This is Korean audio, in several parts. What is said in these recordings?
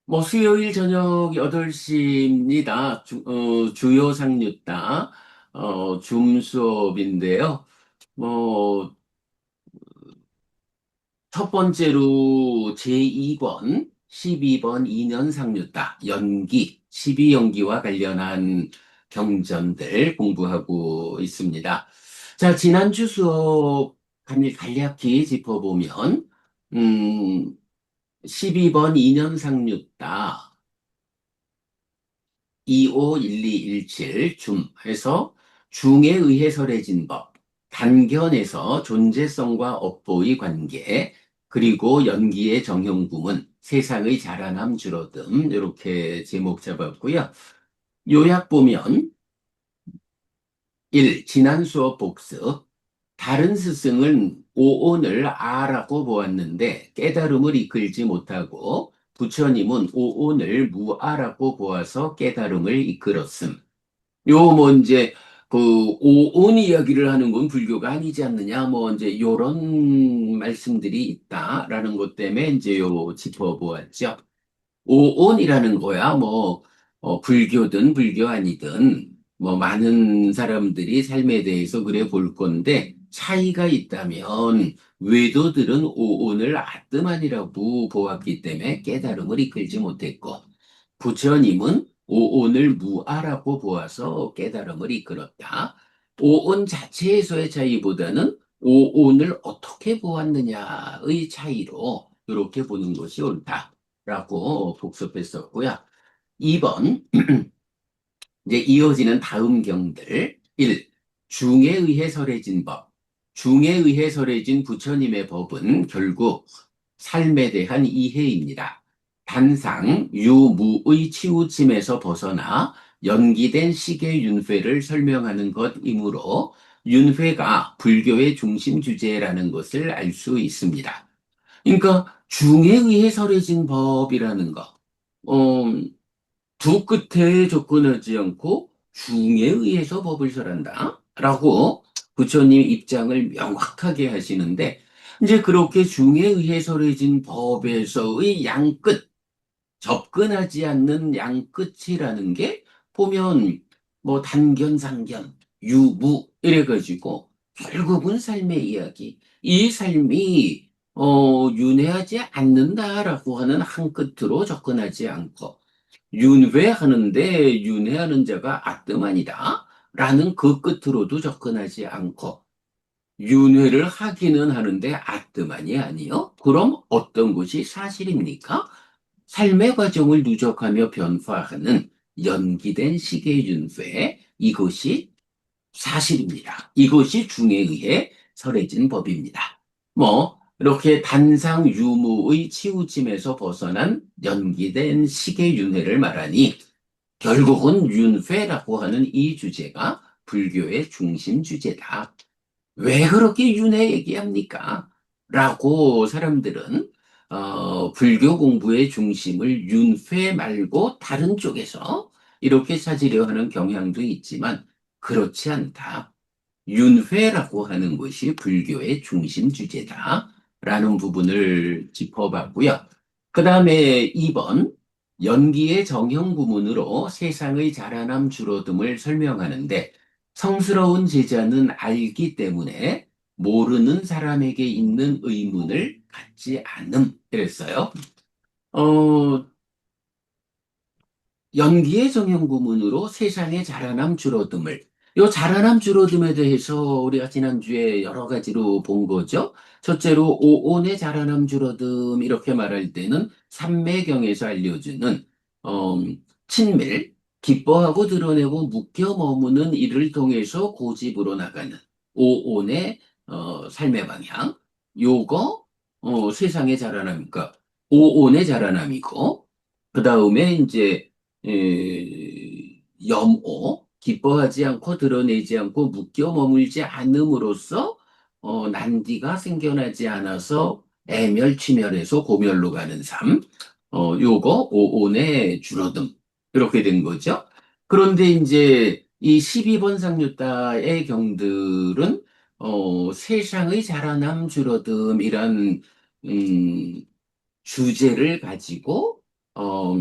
뭐 수요일 저녁 8시입니다. 주요 상류다 줌 수업인데요. 뭐 첫 번째로 제2번, 12번 2년 상류다 연기, 12연기와 관련한 경전들 공부하고 있습니다. 자, 지난주 수업 간략히 짚어보면 12번 2년 상류다 251217 줌 해서 중에 의해 설해진 법, 단견에서 존재성과 업보의 관계, 그리고 연기의 정형 부문, 세상의 자라남 줄어듦 이렇게 제목 잡았고요. 요약 보면 1. 지난 수업 복습. 다른 스승은 오온을 아라고 보았는데 깨달음을 이끌지 못하고 부처님은 오온을 무아라고 보아서 깨달음을 이끌었음. 요, 뭐, 이제, 그, 오온 이야기를 하는 건 불교가 아니지 않느냐, 뭐, 이제, 요런 말씀들이 있다라는 것 때문에 이제 요 짚어보았죠. 오온이라는 거야, 뭐, 불교든 불교 아니든, 뭐, 많은 사람들이 삶에 대해서 그래 볼 건데, 차이가 있다면, 외도들은 오온을 아뜨만이라고 보았기 때문에 깨달음을 이끌지 못했고, 부처님은 오온을 무아라고 보아서 깨달음을 이끌었다. 오온 자체에서의 차이보다는 오온을 어떻게 보았느냐의 차이로 이렇게 보는 것이 옳다라고 복습했었고요. 2번 이제 이어지는 다음 경들 1. 중에 의해 설해진 법. 중에 의해 설해진 부처님의 법은 결국 삶에 대한 이해입니다. 단상, 유무의 치우침에서 벗어나 연기된 시계 윤회를 설명하는 것이므로 윤회가 불교의 중심 주제라는 것을 알 수 있습니다. 그러니까 중에 의해 설해진 법이라는 것. 어, 두 끝에 접근하지 않고 중에 의해서 법을 설한다. 라고 부처님 입장을 명확하게 하시는데, 이제 그렇게 중에 의해 설해진 법에서의 양끝, 접근하지 않는 양끝이라는 게 보면 뭐 단견, 상견, 유무 이래가지고 결국은 삶의 이야기. 이 삶이 윤회하지 않는다라고 하는 한 끝으로 접근하지 않고 윤회하는데 윤회하는 자가 아뜸아니다 라는 그 끝으로도 접근하지 않고 윤회를 하기는 하는데 아뜸아니 아니요? 그럼 어떤 것이 사실입니까? 삶의 과정을 누적하며 변화하는 연기된 시계 윤회 이것이 사실입니다. 이것이 중에 의해 설해진 법입니다. 뭐 이렇게 단상 유무의 치우침에서 벗어난 연기된 시계 윤회를 말하니 결국은 윤회라고 하는 이 주제가 불교의 중심 주제다. 왜 그렇게 윤회 얘기합니까? 라고 사람들은 불교 공부의 중심을 윤회 말고 다른 쪽에서 이렇게 찾으려 하는 경향도 있지만 그렇지 않다. 윤회라고 하는 것이 불교의 중심 주제다라는 부분을 짚어봤고요. 그 다음에 2번 연기의 정형 부문으로 세상의 자라남 줄어듦을 설명하는데 성스러운 제자는 알기 때문에 모르는 사람에게 있는 의문을 갖지 않음 이랬어요. 어, 연기의 정형 부문으로 세상의 자라남 줄어듦을 요 자라남 줄어듦에 대해서 우리가 지난주에 여러 가지로 본 거죠. 첫째로 오온의 자라남 줄어듦 이렇게 말할 때는 삼매경에서 알려주는 어, 친밀, 기뻐하고 드러내고 묶여 머무는 이를 통해서 고집으로 나가는 오온의 삶의 방향 요거 세상의 자라남이니까 오온의 자라남이고 그 다음에 이제 염오, 기뻐하지 않고 드러내지 않고 묶여 머물지 않음으로써 난디가 생겨나지 않아서 애멸취멸해서 고멸로 가는 삶, 요거 오온의 줄어듦 이렇게 된 거죠. 그런데 이제 이 12번 상류다의 경들은 세상의 자라남 줄어듦이란 주제를 가지고 어,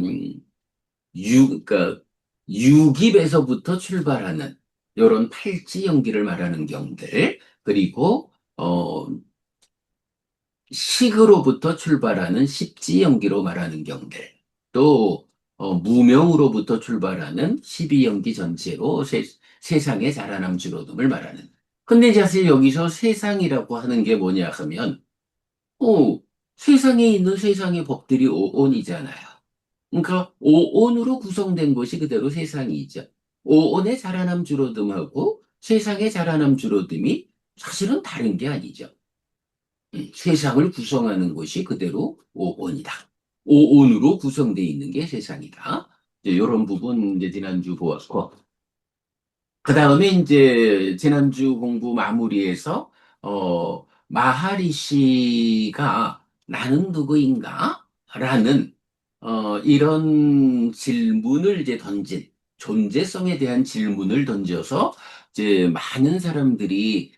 그러니까 유깁에서부터 출발하는 이런 팔찌 연기를 말하는 경들, 그리고 식으로부터 출발하는 십지 연기로 말하는 경들, 또 무명으로부터 출발하는 십이연기 전체로 세상의 자라남 줄어듦을 말하는. 근데 사실 여기서 세상이라고 하는 게 뭐냐 하면, 어, 세상에 있는 세상의 법들이 오온이잖아요. 그러니까 오온으로 구성된 것이 그대로 세상이죠. 오온의 자라남 줄어듦하고 세상의 자라남 줄어듦이 사실은 다른 게 아니죠. 세상을 구성하는 것이 그대로 오온이다. 오온으로 구성되어 있는 게 세상이다. 이런 부분 이제 지난주 보았고, 그 다음에 이제 지난주 공부 마무리해서 마하리시가 나는 누구인가? 라는 이런 질문을 이제 던진 존재성에 대한 질문을 던져서 이제 많은 사람들이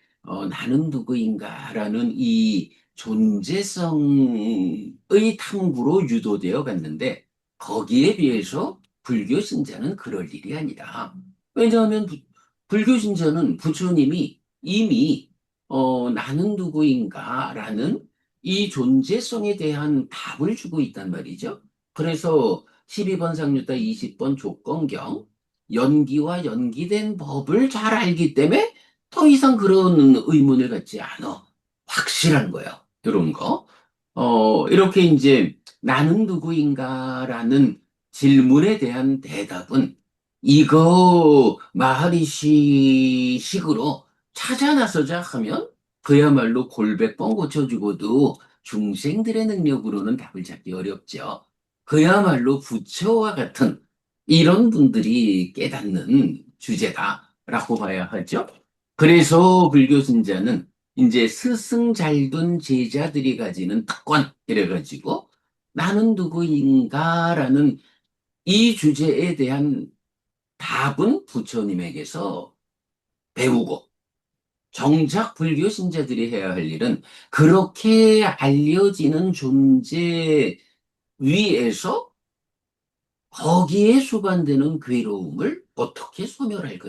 나는 누구인가라는 이 존재성의 탐구로 유도되어 갔는데 거기에 비해서 불교 신자는 그럴 일이 아니다. 왜냐하면 불교 신자는 부처님이 이미 나는 누구인가라는 이 존재성에 대한 답을 주고 있단 말이죠. 그래서 12번 상류타 20번 조건경 연기와 연기된 법을 잘 알기 때문에 더 이상 그런 의문을 갖지 않아. 확실한 거예요. 이런 거. 이렇게 이제 나는 누구인가라는 질문에 대한 대답은 이거 마하리시 식으로 찾아 나서자 하면 그야말로 골백 번 고쳐주고도 중생들의 능력으로는 답을 찾기 어렵죠. 그야말로 부처와 같은 이런 분들이 깨닫는 주제다라고 봐야 하죠. 그래서 불교 신자는 이제 스승 잘 둔 제자들이 가지는 특권 이래가지고 나는 누구인가라는 이 주제에 대한 답은 부처님에게서 배우고 정작 불교 신자들이 해야 할 일은 그렇게 알려지는 존재 위에서 거기에 수반되는 괴로움을 어떻게 소멸할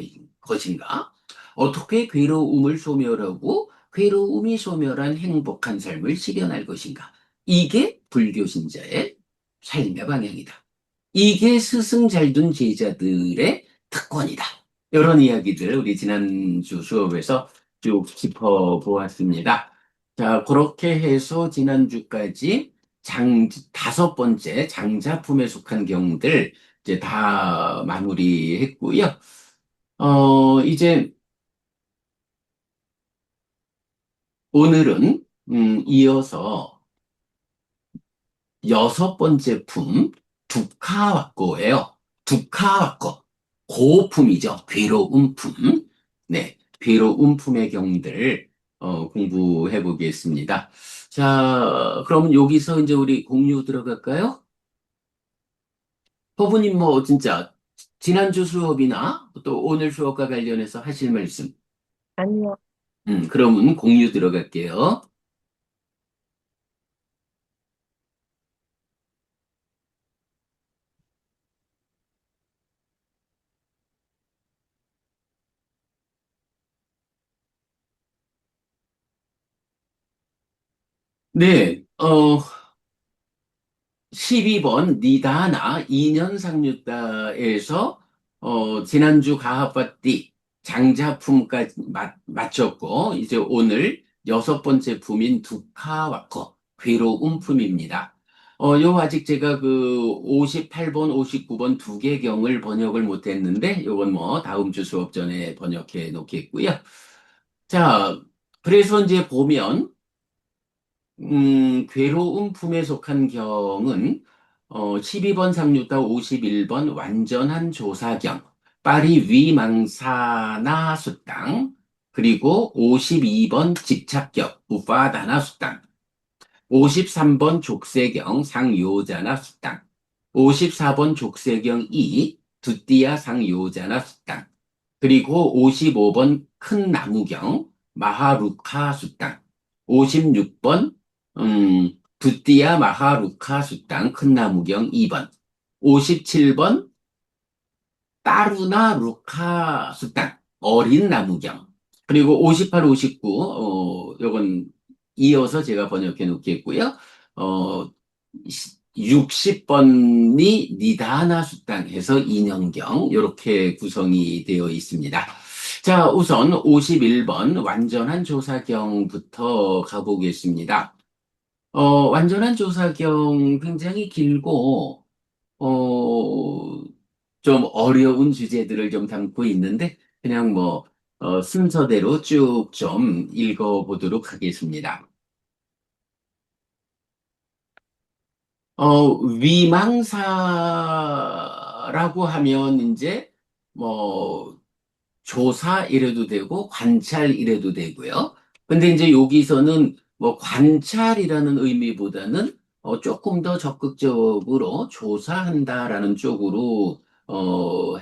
것인가? 어떻게 괴로움을 소멸하고 괴로움이 소멸한 행복한 삶을 실현할 것인가? 이게 불교 신자의 삶의 방향이다. 이게 스승 잘 둔 제자들의 특권이다. 이런 이야기들을 우리 지난주 수업에서 쭉 짚어보았습니다. 자, 그렇게 해서 지난주까지 다섯 번째 장자품에 속한 경들 이제 다 마무리했고요. 이제 오늘은 이어서 여섯 번째 품, 두카와코예요. 두카와코. 고품이죠. 괴로운 품. 네. 괴로운 품의 경들, 공부해 보겠습니다. 자, 그러면 여기서 이제 우리 공유 들어갈까요? 허부님 뭐, 진짜, 지난주 수업이나 또 오늘 수업과 관련해서 하실 말씀. 아니요. 그러면 공유 들어갈게요. 네, 12번 니다나 2년 상류다에서 지난주 가하파띠 장자품까지 마쳤고 이제 오늘 여섯 번째 품인 두카와커 괴로운 품입니다. 요 아직 제가 그 58번, 59번 두 개 경을 번역을 못했는데 요건 뭐 다음 주 수업 전에 번역해 놓겠고요. 자, 그래서 이제 보면 괴로운 품에 속한 경은 12번 상류다 51번 완전한 조사경, 파리 위망사나 수땅, 그리고 52번 집착격, 우파다나 수땅, 53번 족세경 상요자나 수땅, 54번 족세경 2, 두띠야 상요자나 수땅, 그리고 55번 큰 나무경 마하루카 수땅, 56번 두띠야 마하루카 수땅 큰 나무경 2번, 57번 따루나 루카 수단 어린 나무경. 그리고 58, 59, 요건 이어서 제가 번역해 놓겠고요. 60번이 니다나 수단 해서 인형경 이렇게 구성이 되어 있습니다. 자, 우선 51번 완전한 조사경부터 가보겠습니다. 완전한 조사경 굉장히 길고 좀 어려운 주제들을 좀 담고 있는데, 그냥 뭐, 순서대로 쭉 좀 읽어보도록 하겠습니다. 위망사라고 하면 이제, 뭐, 조사 이래도 되고 관찰 이래도 되고요. 근데 이제 여기서는 뭐 관찰이라는 의미보다는 조금 더 적극적으로 조사한다라는 쪽으로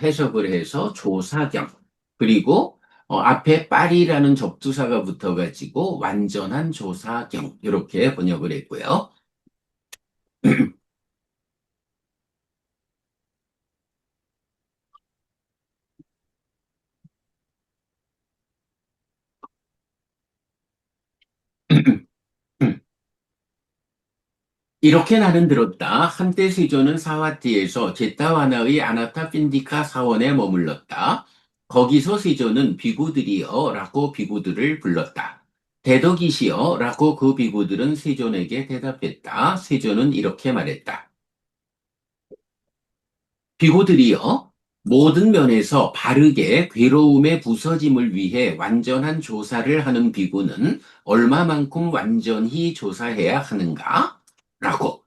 해석을 해서 조사경. 그리고 앞에 파리라는 접두사가 붙어가지고 완전한 조사경 이렇게 번역을 했고요. 이렇게 나는 들었다. 한때 세조는 사와티에서 제타와나의 아나타 핀디카 사원에 머물렀다. 거기서 세조는 비구들이여 라고 비구들을 불렀다. 대덕이시여 라고 그 비구들은 세존에게 대답했다. 세조는 이렇게 말했다. 비구들이여 모든 면에서 바르게 괴로움의 부서짐을 위해 완전한 조사를 하는 비구는 얼마만큼 완전히 조사해야 하는가? 라고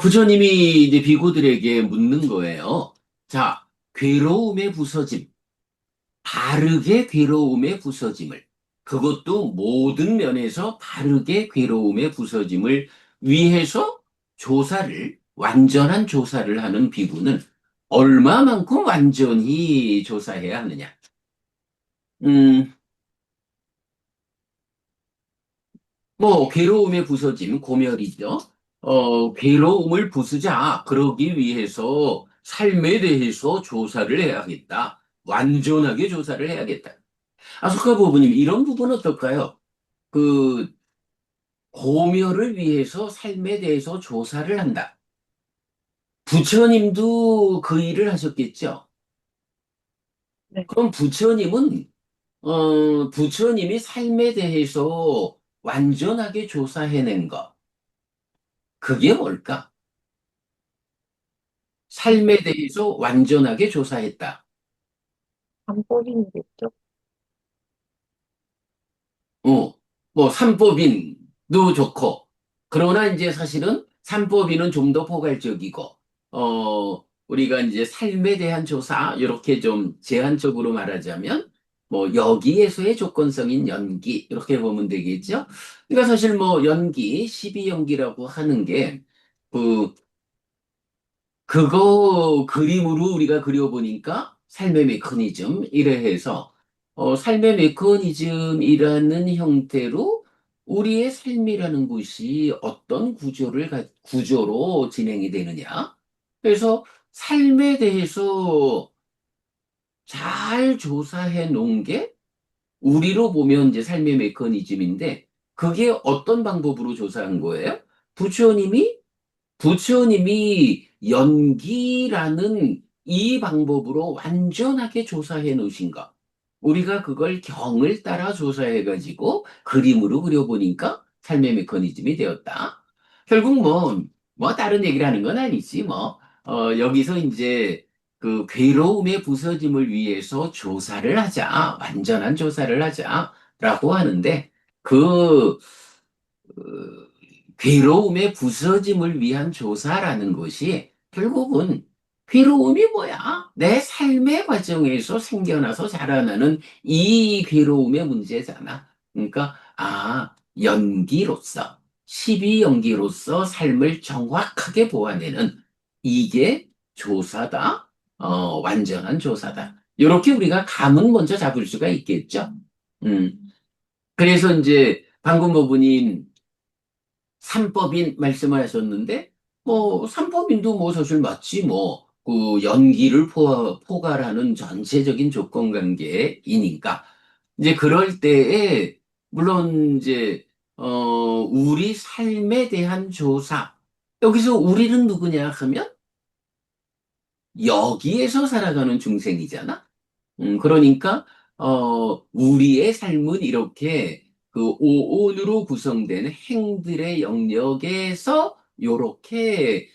부처님이 이제 비구들에게 묻는 거예요. 자, 괴로움의 부서짐, 바르게 괴로움의 부서짐을, 그것도 모든 면에서 바르게 괴로움의 부서짐을 위해서 완전한 조사를 하는 비구는 얼마만큼 완전히 조사해야 하느냐. 음, 뭐, 괴로움의 부서짐, 고멸이죠. 괴로움을 부수자, 그러기 위해서 삶에 대해서 조사를 해야겠다. 완전하게 조사를 해야겠다. 아소카 부부님, 이런 부분 어떨까요? 그, 고멸을 위해서 삶에 대해서 조사를 한다. 부처님도 그 일을 하셨겠죠? 네. 그럼 부처님이 삶에 대해서 완전하게 조사해낸 것. 그게 뭘까? 삶에 대해서 완전하게 조사했다. 방법이겠죠? 어, 뭐, 삼법인도 좋고. 그러나 이제 사실은 삼법인은 좀 더 포괄적이고, 우리가 이제 삶에 대한 조사, 이렇게 좀 제한적으로 말하자면, 뭐, 여기에서의 조건성인 연기, 이렇게 보면 되겠죠? 그러니까 사실 뭐, 연기, 12연기라고 하는 게, 그, 그거 그림으로 우리가 그려보니까 삶의 메커니즘 이래 해서 삶의 메커니즘이라는 형태로 우리의 삶이라는 것이 어떤 구조로 진행이 되느냐. 그래서 삶에 대해서 잘 조사해 놓은 게 우리로 보면 이제 삶의 메커니즘인데 그게 어떤 방법으로 조사한 거예요? 부처님이 부처님이 연기라는 이 방법으로 완전하게 조사해 놓으신 것. 우리가 그걸 경을 따라 조사해가지고 그림으로 그려보니까 삶의 메커니즘이 되었다. 결국 뭐, 다른 얘기를 하는 건 아니지, 뭐. 여기서 이제 그 괴로움의 부서짐을 위해서 조사를 하자. 완전한 조사를 하자. 라고 하는데, 그 괴로움의 부서짐을 위한 조사라는 것이 결국은 괴로움이 뭐야? 내 삶의 과정에서 생겨나서 자라나는 이 괴로움의 문제잖아. 그러니까, 연기로서, 12연기로서 삶을 정확하게 보아내는 이게 조사다. 완전한 조사다. 이렇게 우리가 감은 먼저 잡을 수가 있겠죠. 음. 그래서 이제 방금 부분인 삼법인 말씀을 하셨는데, 삼법인도 뭐 사실 맞지, 뭐. 그 연기를 포괄하는 전체적인 조건 관계이니까. 이제 그럴 때에, 물론 이제, 우리 삶에 대한 조사. 여기서 우리는 누구냐 하면, 여기에서 살아가는 중생이잖아? 그러니까, 우리의 삶은 이렇게 그 오온으로 구성된 행들의 영역에서 요렇게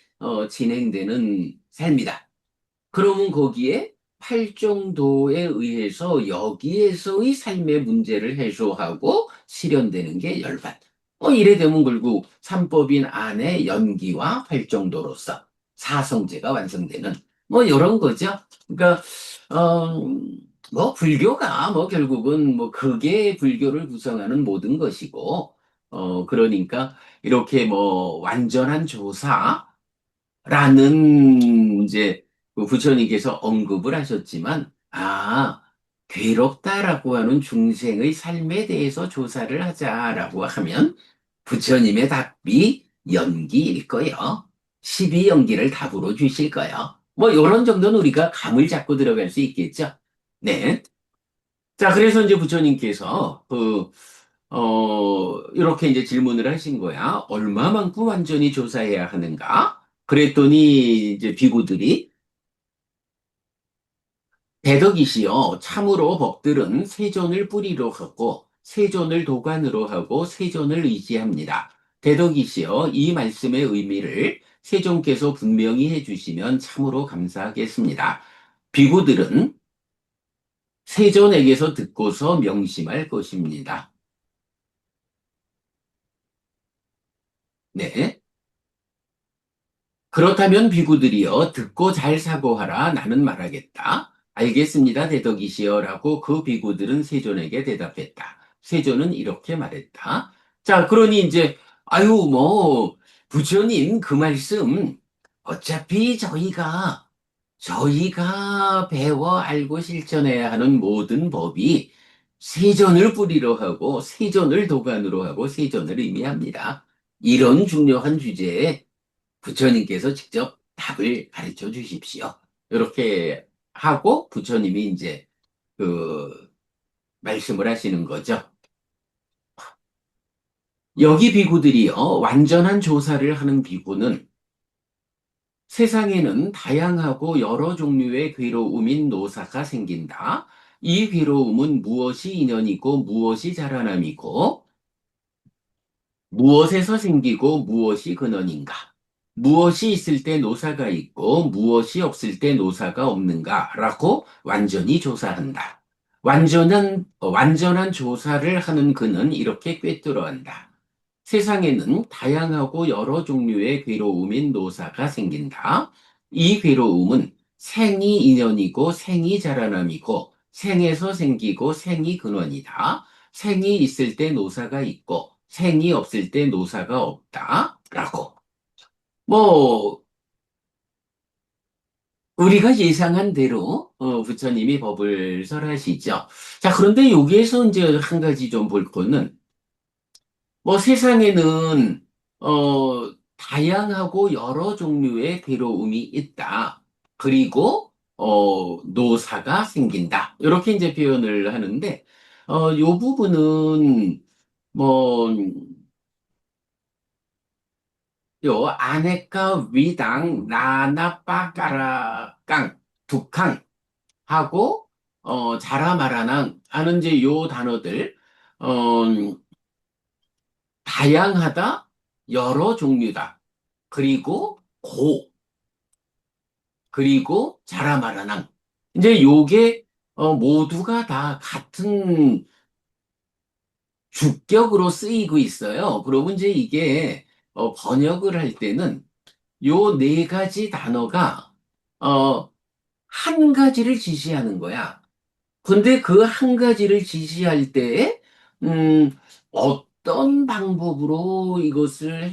진행되는 삶이다. 그러면 거기에 팔정도에 의해서 여기에서의 삶의 문제를 해소하고 실현되는 게 열반. 이래 되면 결국 삼법인 안에 연기와 팔정도로서 사성제가 완성되는 뭐 이런 거죠. 그러니까 어, 불교가 결국은 그게 불교를 구성하는 모든 것이고 그러니까 이렇게 완전한 조사 라는 이제 그 부처님께서 언급을 하셨지만, 괴롭다라고 하는 중생의 삶에 대해서 조사를 하자라고 하면 부처님의 답이 연기일 거예요. 12연기를 답으로 주실 거예요. 이런 정도는 우리가 감을 잡고 들어갈 수 있겠죠. 네. 자, 그래서 이제 부처님께서 이렇게 이제 질문을 하신 거야. 얼마만큼 완전히 조사해야 하는가? 그랬더니 이제 비구들이 대덕이시여 참으로 법들은 세존을 뿌리로 하고 세존을 도관으로 하고 세존을 의지합니다. 대덕이시여 이 말씀의 의미를 세존께서 분명히 해주시면 참으로 감사하겠습니다. 비구들은 세존에게서 듣고서 명심할 것입니다. 네. 그렇다면 비구들이여 듣고 잘 사고하라 나는 말하겠다. 알겠습니다 대덕이시여라고 그 비구들은 세존에게 대답했다. 세존은 이렇게 말했다. 자, 그러니 이제 아유 부처님 그 말씀 어차피 저희가 배워 알고 실천해야 하는 모든 법이 세존을 뿌리로 하고 세존을 도관으로 하고 세존을 의미합니다. 이런 중요한 주제에 부처님께서 직접 답을 가르쳐 주십시오. 이렇게 하고 부처님이 이제 그 말씀을 하시는 거죠. 여기 비구들이요, 완전한 조사를 하는 비구는 세상에는 다양하고 여러 종류의 괴로움인 노사가 생긴다. 이 괴로움은 무엇이 인연이고 무엇이 자라남이고 무엇에서 생기고 무엇이 근원인가? 무엇이 있을 때 노사가 있고 무엇이 없을 때 노사가 없는가라고 완전히 조사한다. 완전한 조사를 하는 그는 이렇게 꿰뚫어 한다. 세상에는 다양하고 여러 종류의 괴로움인 노사가 생긴다. 이 괴로움은 생이 인연이고 생이 자라남이고 생에서 생기고 생이 근원이다. 생이 있을 때 노사가 있고 생이 없을 때 노사가 없다. 라고. 뭐, 우리가 예상한 대로 부처님이 법을 설하시죠. 자, 그런데 여기에서 이제 한 가지 좀 볼 거는 세상에는 다양하고 여러 종류의 괴로움이 있다. 그리고 노사가 생긴다. 이렇게 이제 표현을 하는데 요 부분은 뭐 요 아네까 위당 나나빠까라깡 두캉 하고 자라마라낭 하는 이제 요 단어들 어, 다양하다 여러 종류다 그리고 그리고 자라마라낭 이제 요게 모두가 다 같은 주격으로 쓰이고 있어요. 그러면 이제 이게 번역을 할 때는 요 네 가지 단어가 어, 한 가지를 지시하는 거야. 근데 그 한 가지를 지시할 때에 음, 어떤 방법으로 이것을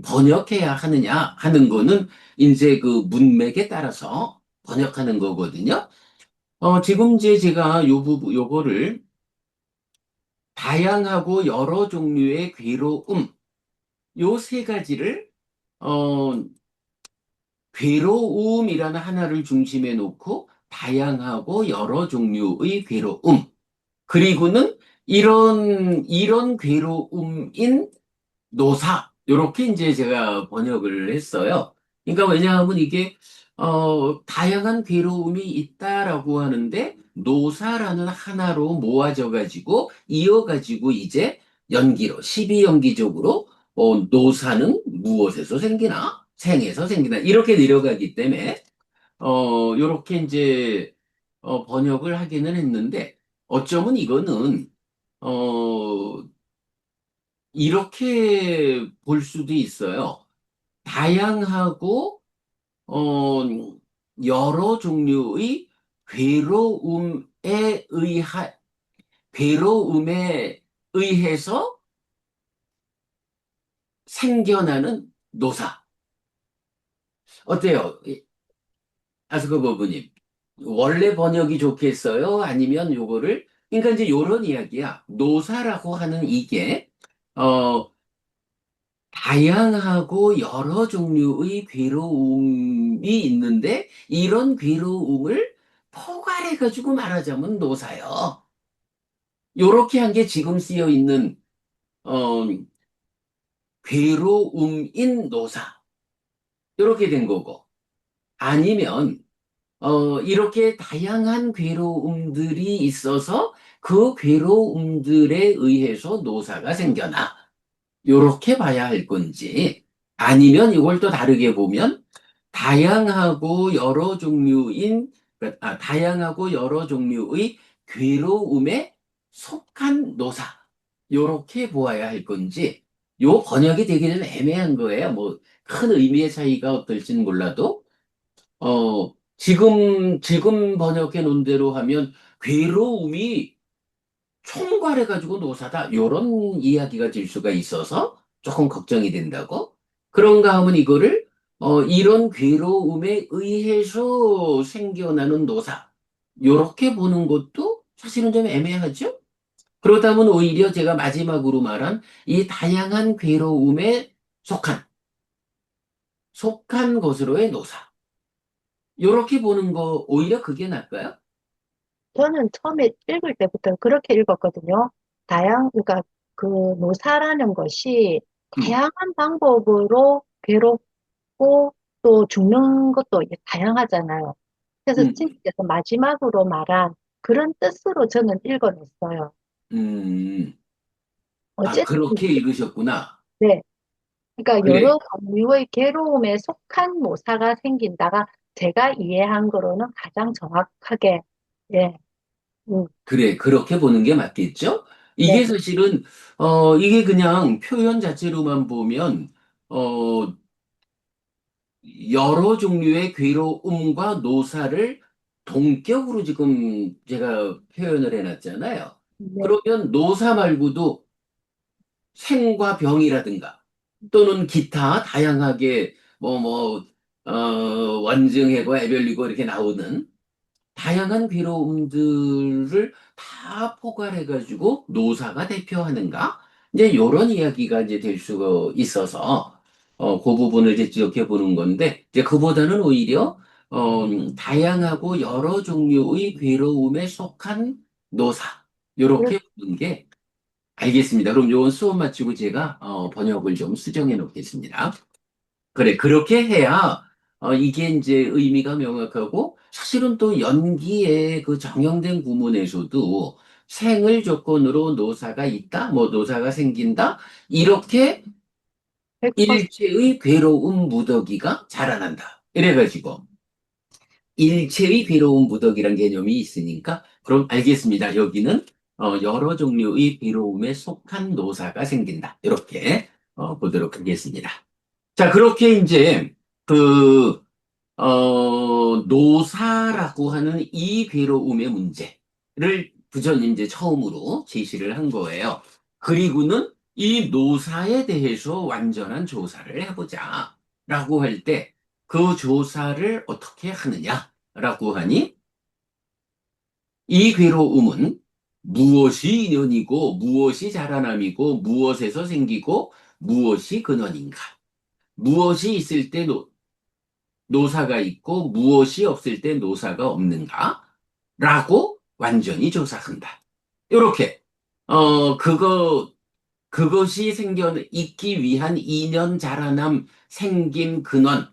번역해야 하느냐 하는 거는 이제 그 문맥에 따라서 번역하는 거거든요. 지금 이제 제가 요거를 다양하고 여러 종류의 괴로움 요 세 가지를 어, 괴로움이라는 하나를 중심에 놓고 다양하고 여러 종류의 괴로움. 그리고는 이런 괴로움인 노사. 요렇게 이제 제가 번역을 했어요. 그러니까 왜냐하면 이게, 다양한 괴로움이 있다라고 하는데, 노사라는 하나로 모아져 가지고, 이어 가지고 이제 연기로, 12연기적으로, 노사는 무엇에서 생기나? 생에서 생기나? 이렇게 내려가기 때문에, 요렇게 이제, 번역을 하기는 했는데, 어쩌면 이거는, 어, 이렇게 볼 수도 있어요. 다양하고, 어, 여러 종류의 괴로움에 의하, 괴로움에 의해서 생겨나는 노사. 어때요? 아스코 버브님. 원래 번역이 좋겠어요? 아니면 요거를, 그러니까 이제 요런 이야기야. 노사라고 하는 이게, 어, 다양하고 여러 종류의 괴로움이 있는데 이런 괴로움을 포괄해가지고 말하자면 노사요. 요렇게 한 게 지금 쓰여 있는 어, 괴로움인 노사. 요렇게 된 거고. 아니면 이렇게 다양한 괴로움들이 있어서 그 괴로움들에 의해서 노사가 생겨나. 요렇게 봐야 할 건지, 아니면 이걸 또 다르게 보면, 다양하고 여러 종류의 괴로움에 속한 노사. 요렇게 보아야 할 건지, 요 번역이 되기는 애매한 거예요. 뭐, 큰 의미의 차이가 어떨지는 몰라도, 지금 번역해 놓은 대로 하면, 괴로움이 총괄해가지고 노사다. 요런 이야기가 될 수가 있어서 조금 걱정이 된다고. 그런가 하면 이거를, 이런 괴로움에 의해서 생겨나는 노사. 요렇게 보는 것도 사실은 좀 애매하죠? 그렇다면 오히려 제가 마지막으로 말한 이 다양한 괴로움에 속한 것으로의 노사. 요렇게 보는 거 오히려 그게 나을까요? 저는 처음에 읽을 때부터 그렇게 읽었거든요. 그러니까 그 노사라는 것이 음, 다양한 방법으로 괴롭고 또 죽는 것도 이게 다양하잖아요. 그래서 음, 친구께서 마지막으로 말한 그런 뜻으로 저는 읽어냈어요. 음. 아, 어쨌든, 그렇게 읽으셨구나. 네. 그러니까 그래. 여러 종류의 괴로움에 속한 노사가 생긴다가 제가 이해한 거로는 가장 정확하게, 예, 음, 그래, 그렇게 보는 게 맞겠죠? 네, 이게 사실은, 이게 그냥 표현 자체로만 보면, 어, 여러 종류의 괴로움과 노사를 동격으로 지금 제가 표현을 해놨잖아요. 네, 그러면 노사 말고도 생과 병이라든가 또는 기타 다양하게 원증해고 애별리고 이렇게 나오는 다양한 괴로움들을 다 포괄해가지고 노사가 대표하는가? 이제 이런 이야기가 이제 될 수가 있어서, 그 부분을 이제 지적해 보는 건데, 이제 그보다는 오히려, 다양하고 여러 종류의 괴로움에 속한 노사. 그렇- 요렇게 보는 게 알겠습니다. 그럼 요건 수업 마치고 제가, 번역을 좀 수정해 놓겠습니다. 그래, 그렇게 해야, 이게 이제 의미가 명확하고, 사실은 또 연기의 그 정형된 구문에서도 생을 조건으로 노사가 있다, 뭐 노사가 생긴다, 이렇게 100%, 일체의 괴로운 무더기가 자라난다. 이래가지고, 일체의 괴로운 무더기란 개념이 있으니까, 그럼 알겠습니다. 여기는, 여러 종류의 괴로움에 속한 노사가 생긴다. 이렇게, 보도록 하겠습니다. 자, 그렇게 이제, 그, 노사라고 하는 이 괴로움의 문제를 부처님 이제 처음으로 제시를 한 거예요. 그리고는 이 노사에 대해서 완전한 조사를 해보자. 라고 할 때, 그 조사를 어떻게 하느냐라고 하니, 이 괴로움은 무엇이 인연이고, 무엇이 자라남이고, 무엇에서 생기고, 무엇이 근원인가. 무엇이 있을 때 노사가 있고 무엇이 없을 때 노사가 없는가? 라고 완전히 조사한다. 요렇게, 그것이 있기 위한 인연 자라남 생김 근원,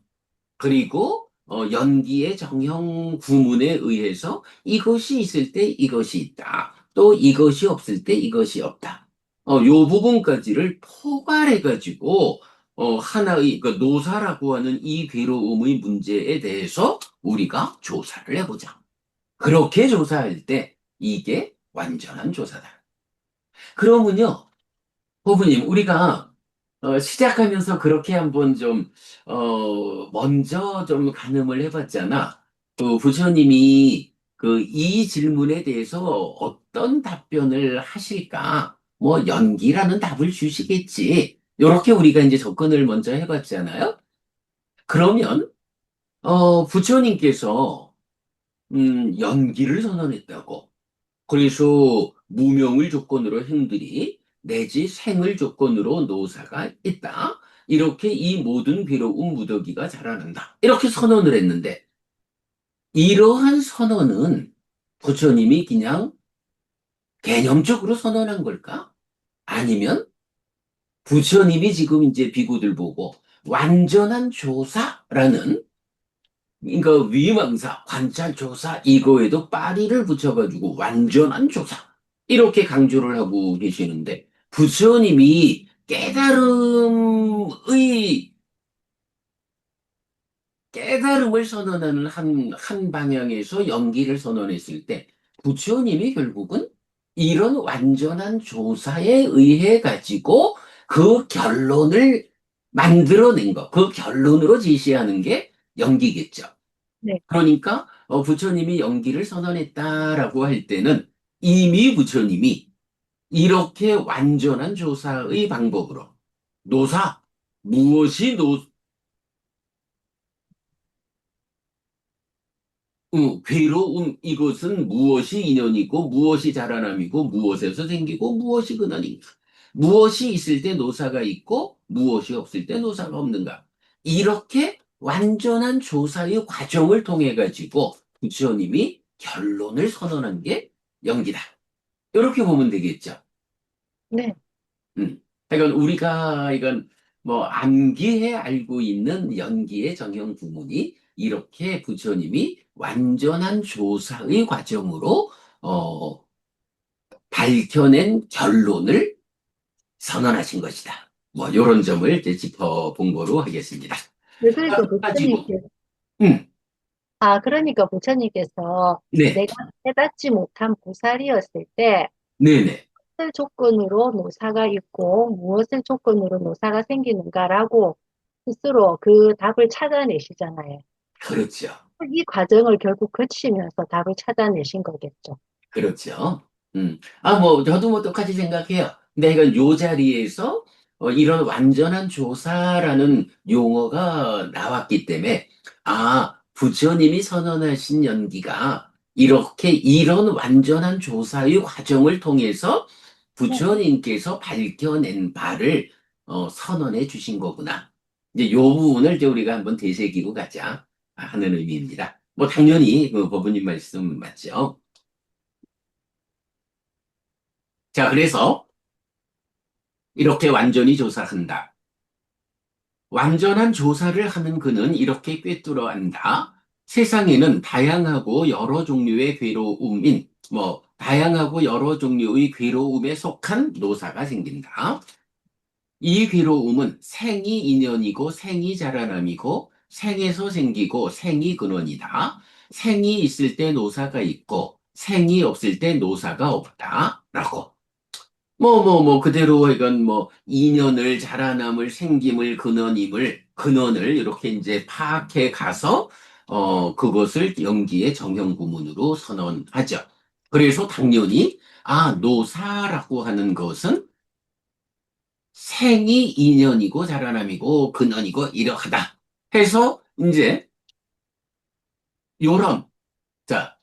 그리고 연기의 정형 구문에 의해서 이것이 있을 때 이것이 있다. 또 이것이 없을 때 이것이 없다. 요 부분까지를 포괄해가지고 하나의 그 노사라고 하는 이 괴로움의 문제에 대해서 우리가 조사를 해보자. 그렇게 조사할 때 이게 완전한 조사다. 그러면요, 호부님, 우리가 시작하면서 그렇게 한번 좀, 먼저 좀 가늠을 해봤잖아. 그 부처님이 그 이 질문에 대해서 어떤 답변을 하실까? 뭐 연기라는 답을 주시겠지. 이렇게 우리가 이제 접근을 먼저 해봤잖아요. 그러면 부처님께서 연기를 선언했다고. 그래서 무명을 조건으로 행들이 내지 생을 조건으로 노사가 있다. 이렇게 이 모든 괴로움 무더기가 자라난다. 이렇게 선언을 했는데 이러한 선언은 부처님이 그냥 개념적으로 선언한 걸까? 아니면 부처님이 지금 이제 비구들 보고 완전한 조사라는 그러니까 위망사, 관찰조사 이거에도 빠리를 붙여가지고 완전한 조사 이렇게 강조를 하고 계시는데 부처님이 깨달음을 선언하는 한 방향에서 연기를 선언했을 때 부처님이 결국은 이런 완전한 조사에 의해 가지고 그 결론을 만들어낸 거, 그 결론으로 제시하는 게 연기겠죠. 네, 그러니까 부처님이 연기를 선언했다라고 할 때는 이미 부처님이 이렇게 완전한 조사의 방법으로 노사 무엇이 괴로움 이것은 무엇이 인연이고 무엇이 자라남이고 무엇에서 생기고 무엇이 근원인가 무엇이 있을 때 노사가 있고 무엇이 없을 때 노사가 없는가 이렇게 완전한 조사의 과정을 통해 가지고 부처님이 결론을 선언한 게 연기다. 이렇게 보면 되겠죠. 네, 음. 그러니까 우리가 이건 뭐 암기해 알고 있는 연기의 정형 부문이 이렇게 부처님이 완전한 조사의 과정으로 어, 밝혀낸 결론을 선언하신 것이다. 뭐 이런 점을 이제 짚어본 거로 하겠습니다. 네, 그러니까 가지고 부처님께서, 음, 그러니까 부처님께서 네, 내가 깨닫지 못한 보살이었을 때, 네네, 무엇을 조건으로 노사가 있고, 무엇을 조건으로 노사가 생기는가라고 스스로 그 답을 찾아내시잖아요. 그렇죠. 이 과정을 결국 거치면서 답을 찾아내신 거겠죠. 그렇죠. 뭐, 저도 뭐 똑같이 생각해요. 근데 이건 요 자리에서 이런 완전한 조사라는 용어가 나왔기 때문에, 부처님이 선언하신 연기가 이렇게 이런 완전한 조사의 과정을 통해서 네, 부처님께서 밝혀낸 바를 선언해 주신 거구나. 이제 요 부분을 이제 우리가 한번 되새기고 가자 하는 의미입니다. 뭐, 당연히 그 법원님 말씀 맞죠? 자, 그래서 이렇게 완전히 조사한다. 완전한 조사를 하는 그는 이렇게 꿰뚫어 안다. 세상에는 다양하고 여러 종류의 괴로움인, 다양하고 여러 종류의 괴로움에 속한 노사가 생긴다. 이 괴로움은 생이 인연이고 생이 자라남이고 생에서 생기고 생이 근원이다. 생이 있을 때 노사가 있고 생이 없을 때 노사가 없다. 라고. 그대로 이건 뭐, 인연을, 자라남을, 생김을, 근원을 이렇게 이제 파악해 가서, 그것을 연기의 정형구문으로 선언하죠. 그래서 당연히, 노사라고 하는 것은 생이 인연이고, 자라남이고, 근원이고, 이러하다. 해서, 이제, 요런, 자,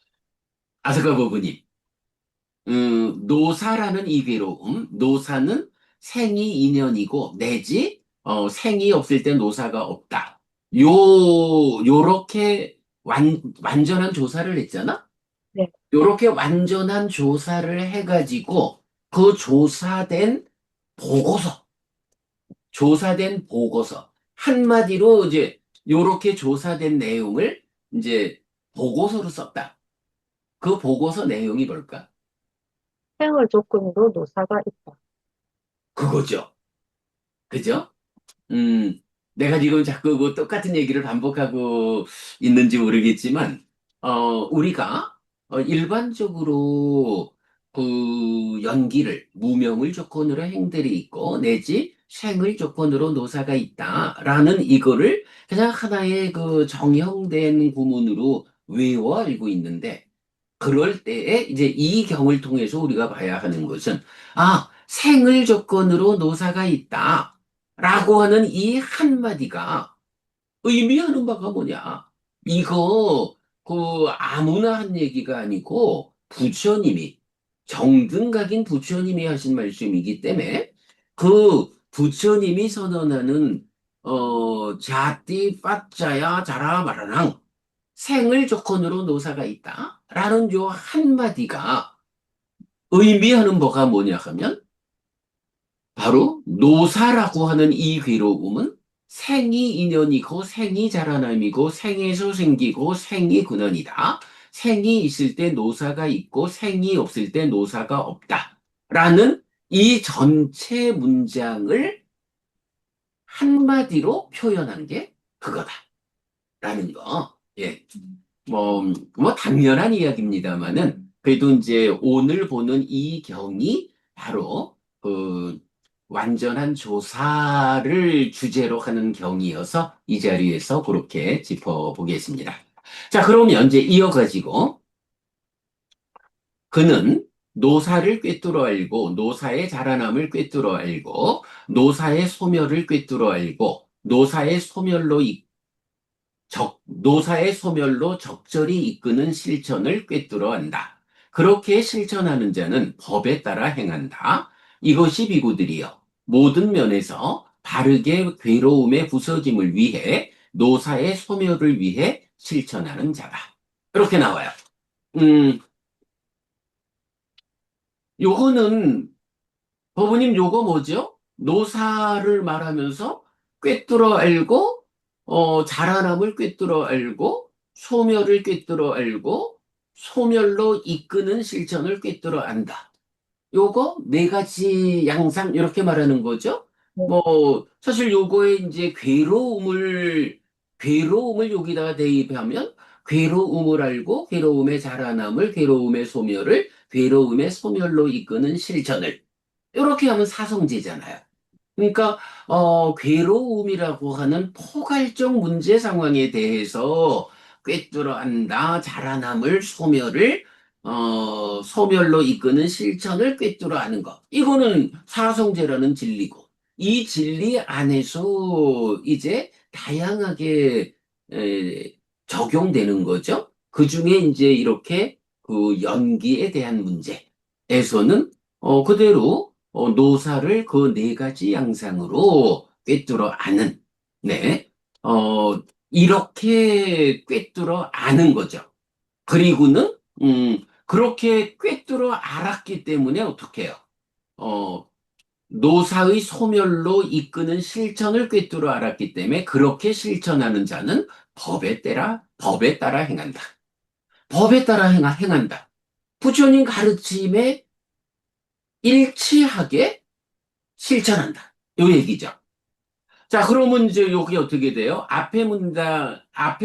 아스카 버브님. 노사라는 이 괴로움, 노사는 생이 인연이고, 내지, 생이 없을 때 노사가 없다. 요렇게 완전한 조사를 했잖아? 네. 요렇게 완전한 조사를 해가지고 그 보고서, 조사된 보고서. 한마디로 이제 요렇게 조사된 내용을 이제 보고서로 썼다. 그 보고서 내용이 뭘까? 생을 조건으로 노사가 있다. 그거죠. 그죠? 음, 내가 지금 자꾸 그 똑같은 얘기를 반복하고 있는지 모르겠지만, 우리가 일반적으로 그 연기를, 무명을 조건으로 행들이 있고, 내지 생을 조건으로 노사가 있다라는 이거를 그냥 하나의 그 정형된 구문으로 외워 알고 있는데, 그럴 때에 이제 이 경을 통해서 우리가 봐야 하는 것은, 아, 생을 조건으로 노사가 있다. 라고 하는 이 한마디가 의미하는 바가 뭐냐? 이거, 아무나 한 얘기가 아니고, 정등각인 부처님이 하신 말씀이기 때문에, 그 부처님이 선언하는, 자띠, 빠짜야, 자라, 마라랑, 생을 조건으로 노사가 있다. 라는 요 한마디가 의미하는 바가 뭐냐 하면, 바로 노사라고 하는 이 괴로움은 생이 인연이고 생이 자라남이고 생에서 생기고 생이 근원이다. 생이 있을 때 노사가 있고 생이 없을 때 노사가 없다. 라는 이 전체 문장을 한마디로 표현한 게 그거다. 라는 거. 예. 당연한 이야기입니다만은, 그래도 이제 오늘 보는 이 경이 바로 그 완전한 조사를 주제로 하는 경이어서 이 자리에서 그렇게 짚어보겠습니다. 자, 그러면 이제 이어가지고 그는 노사를 꿰뚫어 알고, 노사의 자라남을 꿰뚫어 알고, 노사의 소멸을 꿰뚫어 알고, 노사의 소멸로 적절히 이끄는 실천을 꿰뚫어 한다. 그렇게 실천하는 자는 법에 따라 행한다. 이것이 비구들이여. 모든 면에서 바르게 괴로움의 부서짐을 위해 노사의 소멸을 위해 실천하는 자다. 이렇게 나와요. 음, 요거는 법부님 요거 뭐죠? 노사를 말하면서 꿰뚫어 알고, 자라남을 꿰뚫어 알고, 소멸을 꿰뚫어 알고, 소멸로 이끄는 실천을 꿰뚫어 안다. 요거 네 가지 양상 이렇게 말하는 거죠. 네. 사실 요거에 이제 괴로움을 여기다가 대입하면 괴로움을 알고 괴로움의 자라남을 괴로움의 소멸을 괴로움의 소멸로 이끄는 실천을 이렇게 하면 사성제잖아요. 그러니까 괴로움이라고 하는 포괄적 문제 상황에 대해서 꿰뚫어 안다, 자라남을 소멸로 이끄는 실천을 꿰뚫어 아는 것. 이거는 사성제라는 진리고 이 진리 안에서 이제 다양하게 에, 적용되는 거죠. 그 중에 이제 이렇게 그 연기에 대한 문제에서는 그대로 노사를 그 네 가지 양상으로 꿰뚫어 아는, 네, 이렇게 꿰뚫어 아는 거죠. 그리고는, 그렇게 꿰뚫어 알았기 때문에 어떻게 해요? 어, 노사의 소멸로 이끄는 실천을 꿰뚫어 알았기 때문에 그렇게 실천하는 자는 법에 따라 행한다. 법에 따라 행한다. 부처님 가르침에 일치하게 실천한다. 요 얘기죠. 자, 그러면 이제 여기 어떻게 돼요? 앞에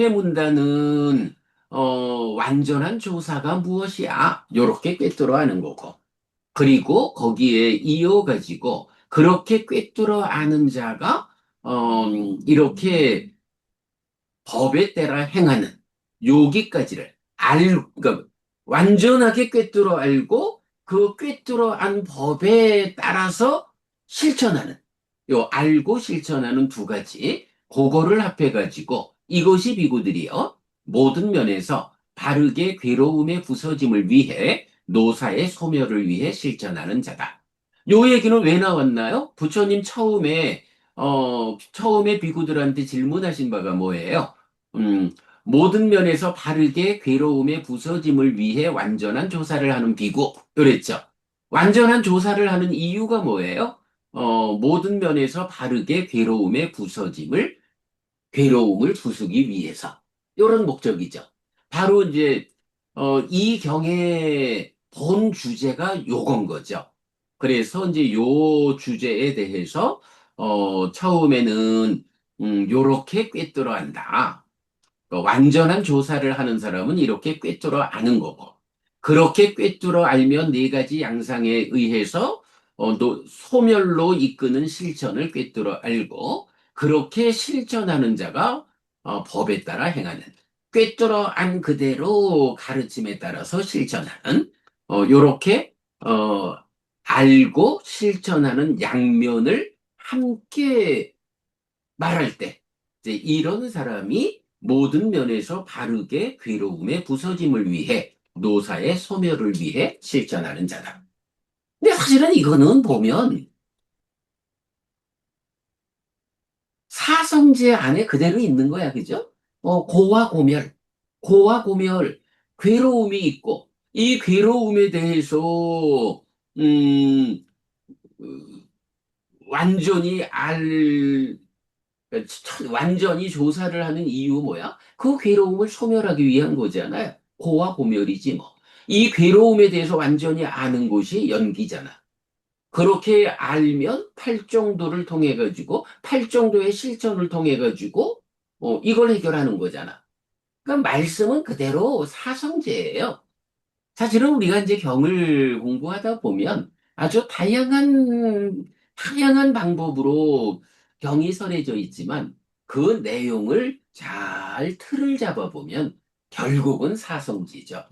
문단은, 완전한 조사가 무엇이야? 요렇게 꿰뚫어 하는 거고. 그리고 거기에 이어가지고, 그렇게 꿰뚫어 아는 자가, 이렇게 법에 따라 행하는 여기까지를 그러니까 완전하게 꿰뚫어 알고 그 꿰뚫어 안 법에 따라서 실천하는 요 알고 실천하는 두 가지 그거를 합해가지고 이것이 비구들이요 모든 면에서 바르게 괴로움의 부서짐을 위해 노사의 소멸을 위해 실천하는 자다. 요 얘기는 왜 나왔나요? 부처님 처음에 처음에 비구들한테 질문하신 바가 뭐예요? 음, 모든 면에서 바르게 괴로움의 부서짐을 위해 완전한 조사를 하는 비구. 그랬죠. 완전한 조사를 하는 이유가 뭐예요? 모든 면에서 바르게 괴로움을 부수기 위해서. 이런 목적이죠. 바로 이제, 이 경의 본 주제가 요건 거죠. 그래서 이제 요 주제에 대해서, 처음에는, 요렇게 꿰뚫어 한다. 완전한 조사를 하는 사람은 이렇게 꿰뚫어 아는 거고, 그렇게 꿰뚫어 알면 네 가지 양상에 의해서 소멸로 이끄는 실천을 꿰뚫어 알고, 그렇게 실천하는 자가 법에 따라 행하는, 꿰뚫어 안 그대로 가르침에 따라서 실천하는, 요렇게 알고 실천하는 양면을 함께 말할 때, 이제 이런 사람이 모든 면에서 바르게 괴로움의 부서짐을 위해, 노사의 소멸을 위해 실천하는 자다. 근데 사실은 이거는 보면 사성제 안에 그대로 있는 거야, 그죠? 고와 고멸, 괴로움이 있고, 이 괴로움에 대해서, 음, 음, 완전히 완전히 조사를 하는 이유 뭐야? 그 괴로움을 소멸하기 위한 거잖아요. 고와 고멸이지 뭐. 이 괴로움에 대해서 완전히 아는 것이 연기잖아. 그렇게 알면 팔정도를 통해 가지고 팔정도의 실천을 통해 가지고 이걸 해결하는 거잖아. 그러니까 말씀은 그대로 사성제예요. 사실은 우리가 이제 경을 공부하다 보면 아주 다양한 방법으로 경이 설해져 있지만 그 내용을 잘 틀을 잡아보면 결국은 사성지죠.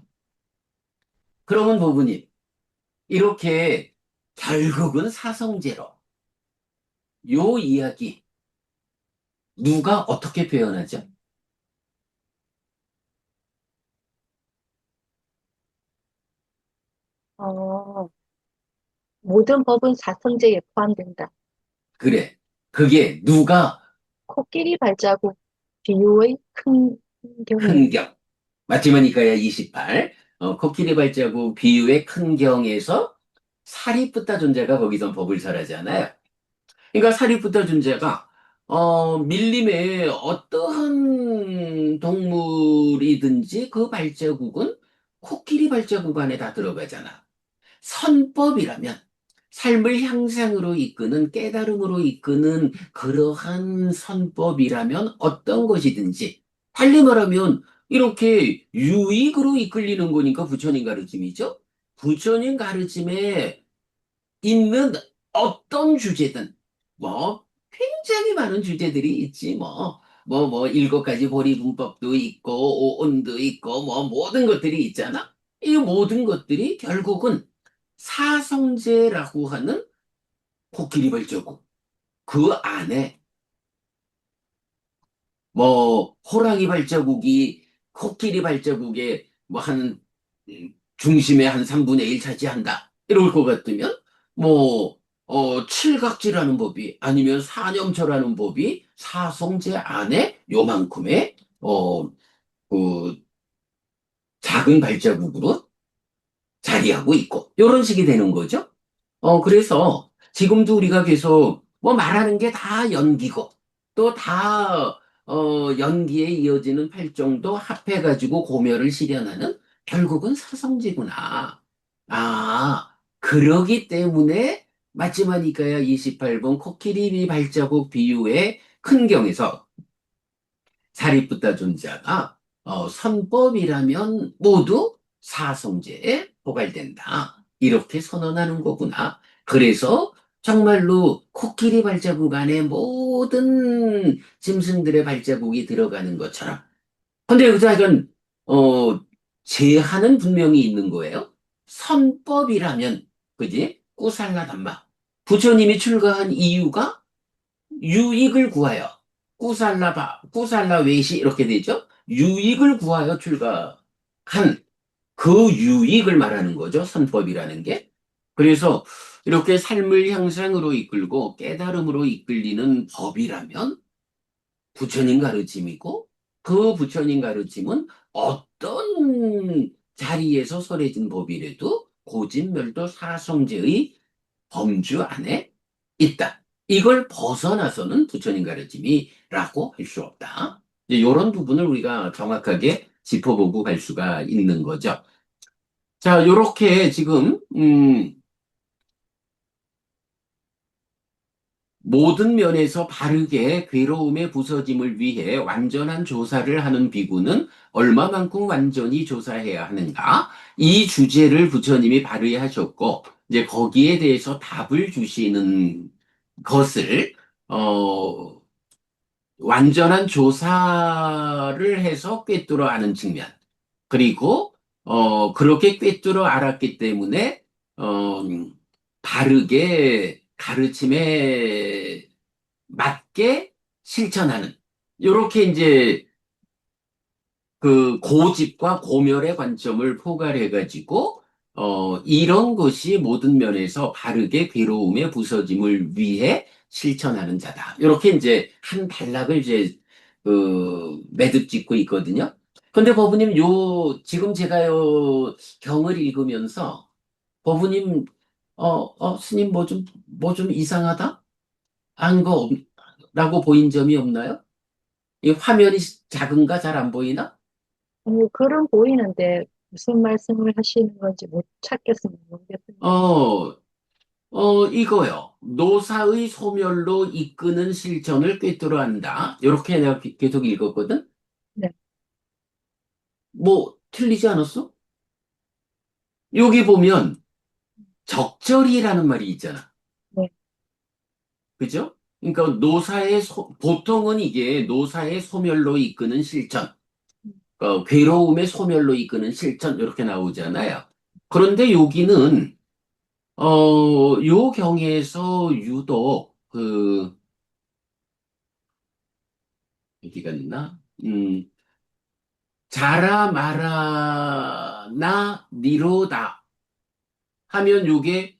그러면 부부님, 이렇게 결국은 사성제로 요 이야기 누가 어떻게 표현하죠? 어, 모든 법은 사성제에 포함된다. 그래. 그게 누가 코끼리 발자국 비유의 큰 경에 큰 경. 마티마니카야 28. 코끼리 발자국 비유의 큰 경에서 사리푸타 존재가 거기서 법을 설하잖아요. 그러니까 사리푸타 존재가 밀림의 어떠한 동물이든지 그 발자국은 코끼리 발자국 안에 다 들어가잖아. 선법이라면 삶을 향상으로 이끄는 깨달음으로 이끄는 그러한 선법이라면 어떤 것이든지 달리 말하면 이렇게 유익으로 이끌리는 거니까 부처님 가르침이죠. 부처님 가르침에 있는 어떤 주제든 뭐 굉장히 많은 주제들이 있지 뭐 일곱 가지 보리분법도 있고 오온도 있고 뭐 모든 것들이 있잖아. 이 모든 것들이 결국은 사성제라고 하는 코끼리 발자국 그 안에 뭐 호랑이 발자국이 코끼리 발자국의 뭐한 중심의 한 3분의 1 차지한다. 이럴 것 같으면 뭐 칠각지라는 법이 아니면 사념처라는 법이 사성제 안에 요만큼의 그 작은 발자국으로 자리하고 있고 이런 식이 되는 거죠. 그래서 지금도 우리가 계속 뭐 말하는 게 다 연기고 또 다, 연기에 이어지는 팔정도 합해가지고 고멸을 실현하는 결국은 사성제구나. 아, 그러기 때문에 마지막이니까야 28번 코끼리 발자국 비유의 큰 경에서 사리붓다 존자가 선법이라면 모두 사성제에 포괄된다. 이렇게 선언하는 거구나. 그래서 정말로 코끼리 발자국 안에 모든 짐승들의 발자국이 들어가는 것처럼. 근데 여기서 약간 제한은 분명히 있는 거예요. 선법이라면, 그지? 꾸살라 담마. 부처님이 출가한 이유가 유익을 구하여 꾸살라 외시 이렇게 되죠. 유익을 구하여 출가한 그 유익을 말하는 거죠. 선법이라는 게. 그래서 이렇게 삶을 향상으로 이끌고 깨달음으로 이끌리는 법이라면 부처님 가르침이고 그 부처님 가르침은 어떤 자리에서 설해진 법이라도 고진멸도 사성제의 범주 안에 있다. 이걸 벗어나서는 부처님 가르침이라고 할 수 없다. 이런 부분을 우리가 정확하게 짚어보고 갈 수가 있는 거죠. 자, 요렇게 지금, 모든 면에서 바르게 괴로움의 부서짐을 위해 완전한 조사를 하는 비구는 얼마만큼 완전히 조사해야 하는가? 이 주제를 부처님이 발의하셨고, 이제 거기에 대해서 답을 주시는 것을, 어, 완전한 조사를 해서 꿰뚫어 아는 측면. 그리고, 그렇게 꿰뚫어 알았기 때문에, 어, 바르게 가르침에 맞게 실천하는. 요렇게 이제 그 고집과 고멸의 관점을 포괄해가지고, 이런 것이 모든 면에서 바르게 괴로움의 부서짐을 위해 실천하는 자다. 이렇게 이제 한 단락을 이제 매듭 짓고 있거든요. 근데 법부님, 지금 제가 경을 읽으면서, 법부님, 스님 뭐 좀 이상하다? 라고 보인 점이 없나요? 이 화면이 작은가 잘 안 보이나? 글은 보이는데 무슨 말씀을 하시는 건지 못 찾겠습니다. 모르겠습니다. 어, 이거요. 노사의 소멸로 이끄는 실천을 꿰뚫어 한다. 이렇게 내가 계속 읽었거든? 네, 뭐, 틀리지 않았어? 여기 보면, 적절히라는 말이 있잖아. 네, 그죠? 그러니까 보통은 이게 노사의 소멸로 이끄는 실천, 괴로움의 소멸로 이끄는 실천, 이렇게 나오잖아요. 그런데 여기는, 요 경에서 유독, 어디가 있나? 자라 마라나 니로다 하면 요게,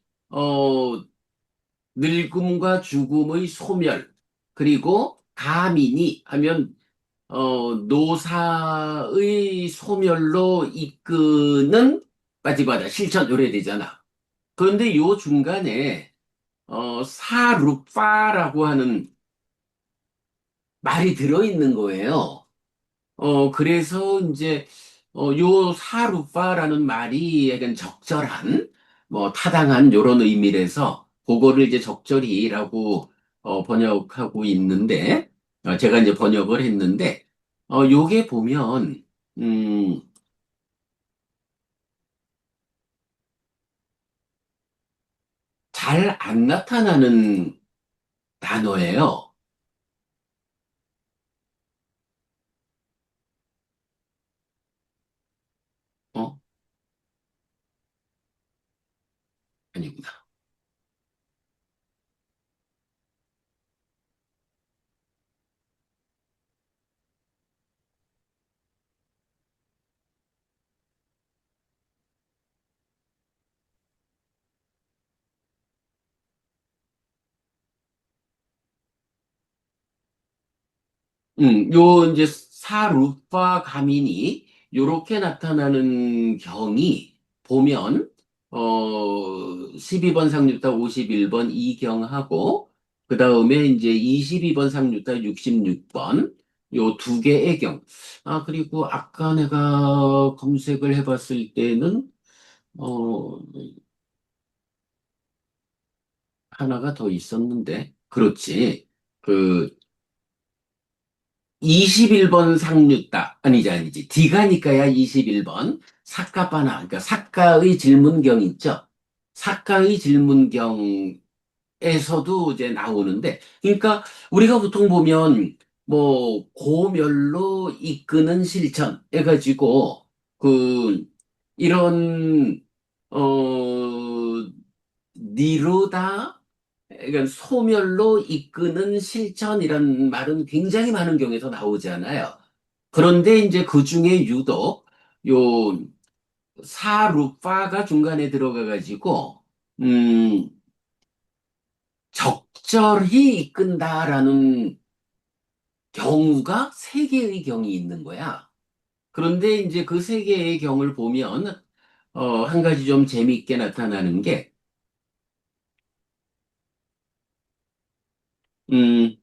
늙음과 죽음의 소멸, 그리고 가민이 하면, 노사의 소멸로 이끄는 빠지바다 실천 요래 되잖아. 그런데 요 중간에, 사루파라고 하는 말이 들어있는 거예요. 그래서 이제, 요 사루파라는 말이 약간 적절한, 뭐, 타당한 요런 의미라서, 그거를 이제 적절히라고, 번역하고 있는데, 제가 이제 번역을 했는데, 요게 보면, 음, 잘 안 나타나는 단어예요. 어? 아니구나. 요 이제 사루파 가민이 요렇게 나타나는 경이 보면 12번 상류타 51번 이경하고 그다음에 이제 22번 상류타 66번 요 두 개의 경. 아, 그리고 아까 내가 검색을 해봤을 때는 어 하나가 더 있었는데 그렇지. 그 21번 상류따, 아니지. 디가니까야 21번. 사카바나, 그러니까 사카의 질문경 있죠? 사카의 질문경에서도 이제 나오는데, 그러니까 우리가 보통 보면, 뭐, 고멸로 이끄는 실천 해가지고, 그, 이런, 어, 니로다, 그러니까 소멸로 이끄는 실천이란 말은 굉장히 많은 경우에서 나오잖아요. 그런데 이제 그 중에 유독 요 사루파가 중간에 들어가 가지고 음 적절히 이끈다라는 경우가 세 개의 경이 있는 거야. 그런데 이제 그 세 개의 경을 보면, 한 가지 좀 재미있게 나타나는 게, 음,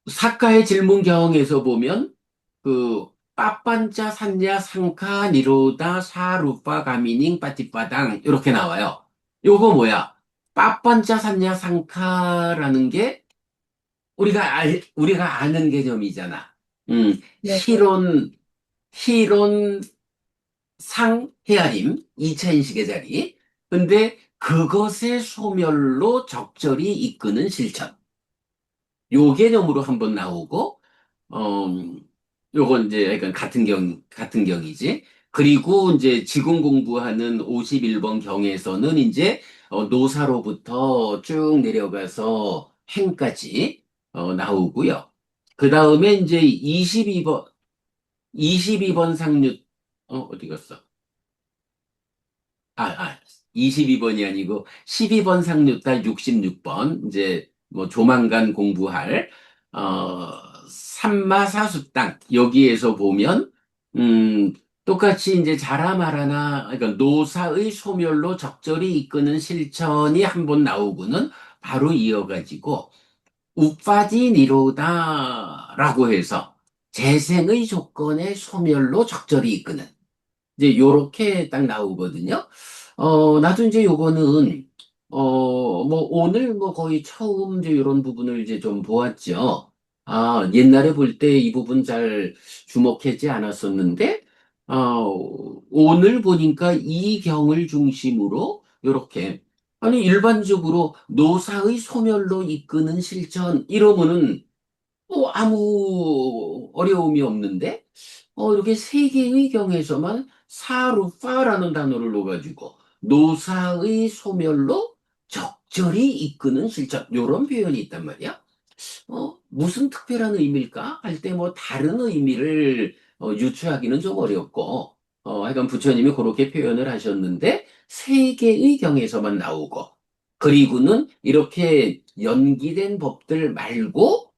사카의 질문경에서 보면, 그, 빠빤짜 산야 상카 니로다 사루파 가미닝 빠띠빠당 이렇게 나와요. 요거 뭐야? 빠빤짜 산야 상카라는 게 우리가 아는 개념이잖아. 네, 네, 희론 상 헤아림 2차인식의 자리. 근데 그것의 소멸로 적절히 이끄는 실천. 요 개념으로 한번 나오고, 어, 요건 이제 약간 같은 경이지. 그리고 이제 지금 공부하는 51번 경에서는 이제 노사로부터 쭉 내려가서 행까지 나오고요. 그 다음에 이제 22번 상류, 어디 갔어? 22번이 아니고 12번 상류달 66번 이제 뭐 조만간 공부할 삼마사수땅 여기에서 보면 음 똑같이 이제 자라마라나 그러니까 노사의 소멸로 적절히 이끄는 실천이 한번 나오고는 바로 이어가지고 우파디 니로다라고 해서 재생의 조건의 소멸로 적절히 이끄는 이제 요렇게 딱 나오거든요. 나도 이제 요거는, 뭐, 오늘 뭐 거의 처음 이제 이런 부분을 이제 좀 보았죠. 옛날에 볼 때 이 부분 잘 주목하지 않았었는데, 오늘 보니까 이 경을 중심으로 요렇게, 아니, 일반적으로 노사의 소멸로 이끄는 실천, 이러면은 아무 어려움이 없는데, 이렇게 세 개의 경에서만 사루파라는 단어를 넣어가지고 노사의 소멸로 적절히 이끄는 실천, 요런 표현이 있단 말이야. 무슨 특별한 의미일까? 할 때 뭐 다른 의미를 유추하기는 좀 어렵고, 하여간 부처님이 그렇게 표현을 하셨는데, 세 개의 경에서만 나오고, 그리고는 이렇게 연기된 법들 말고,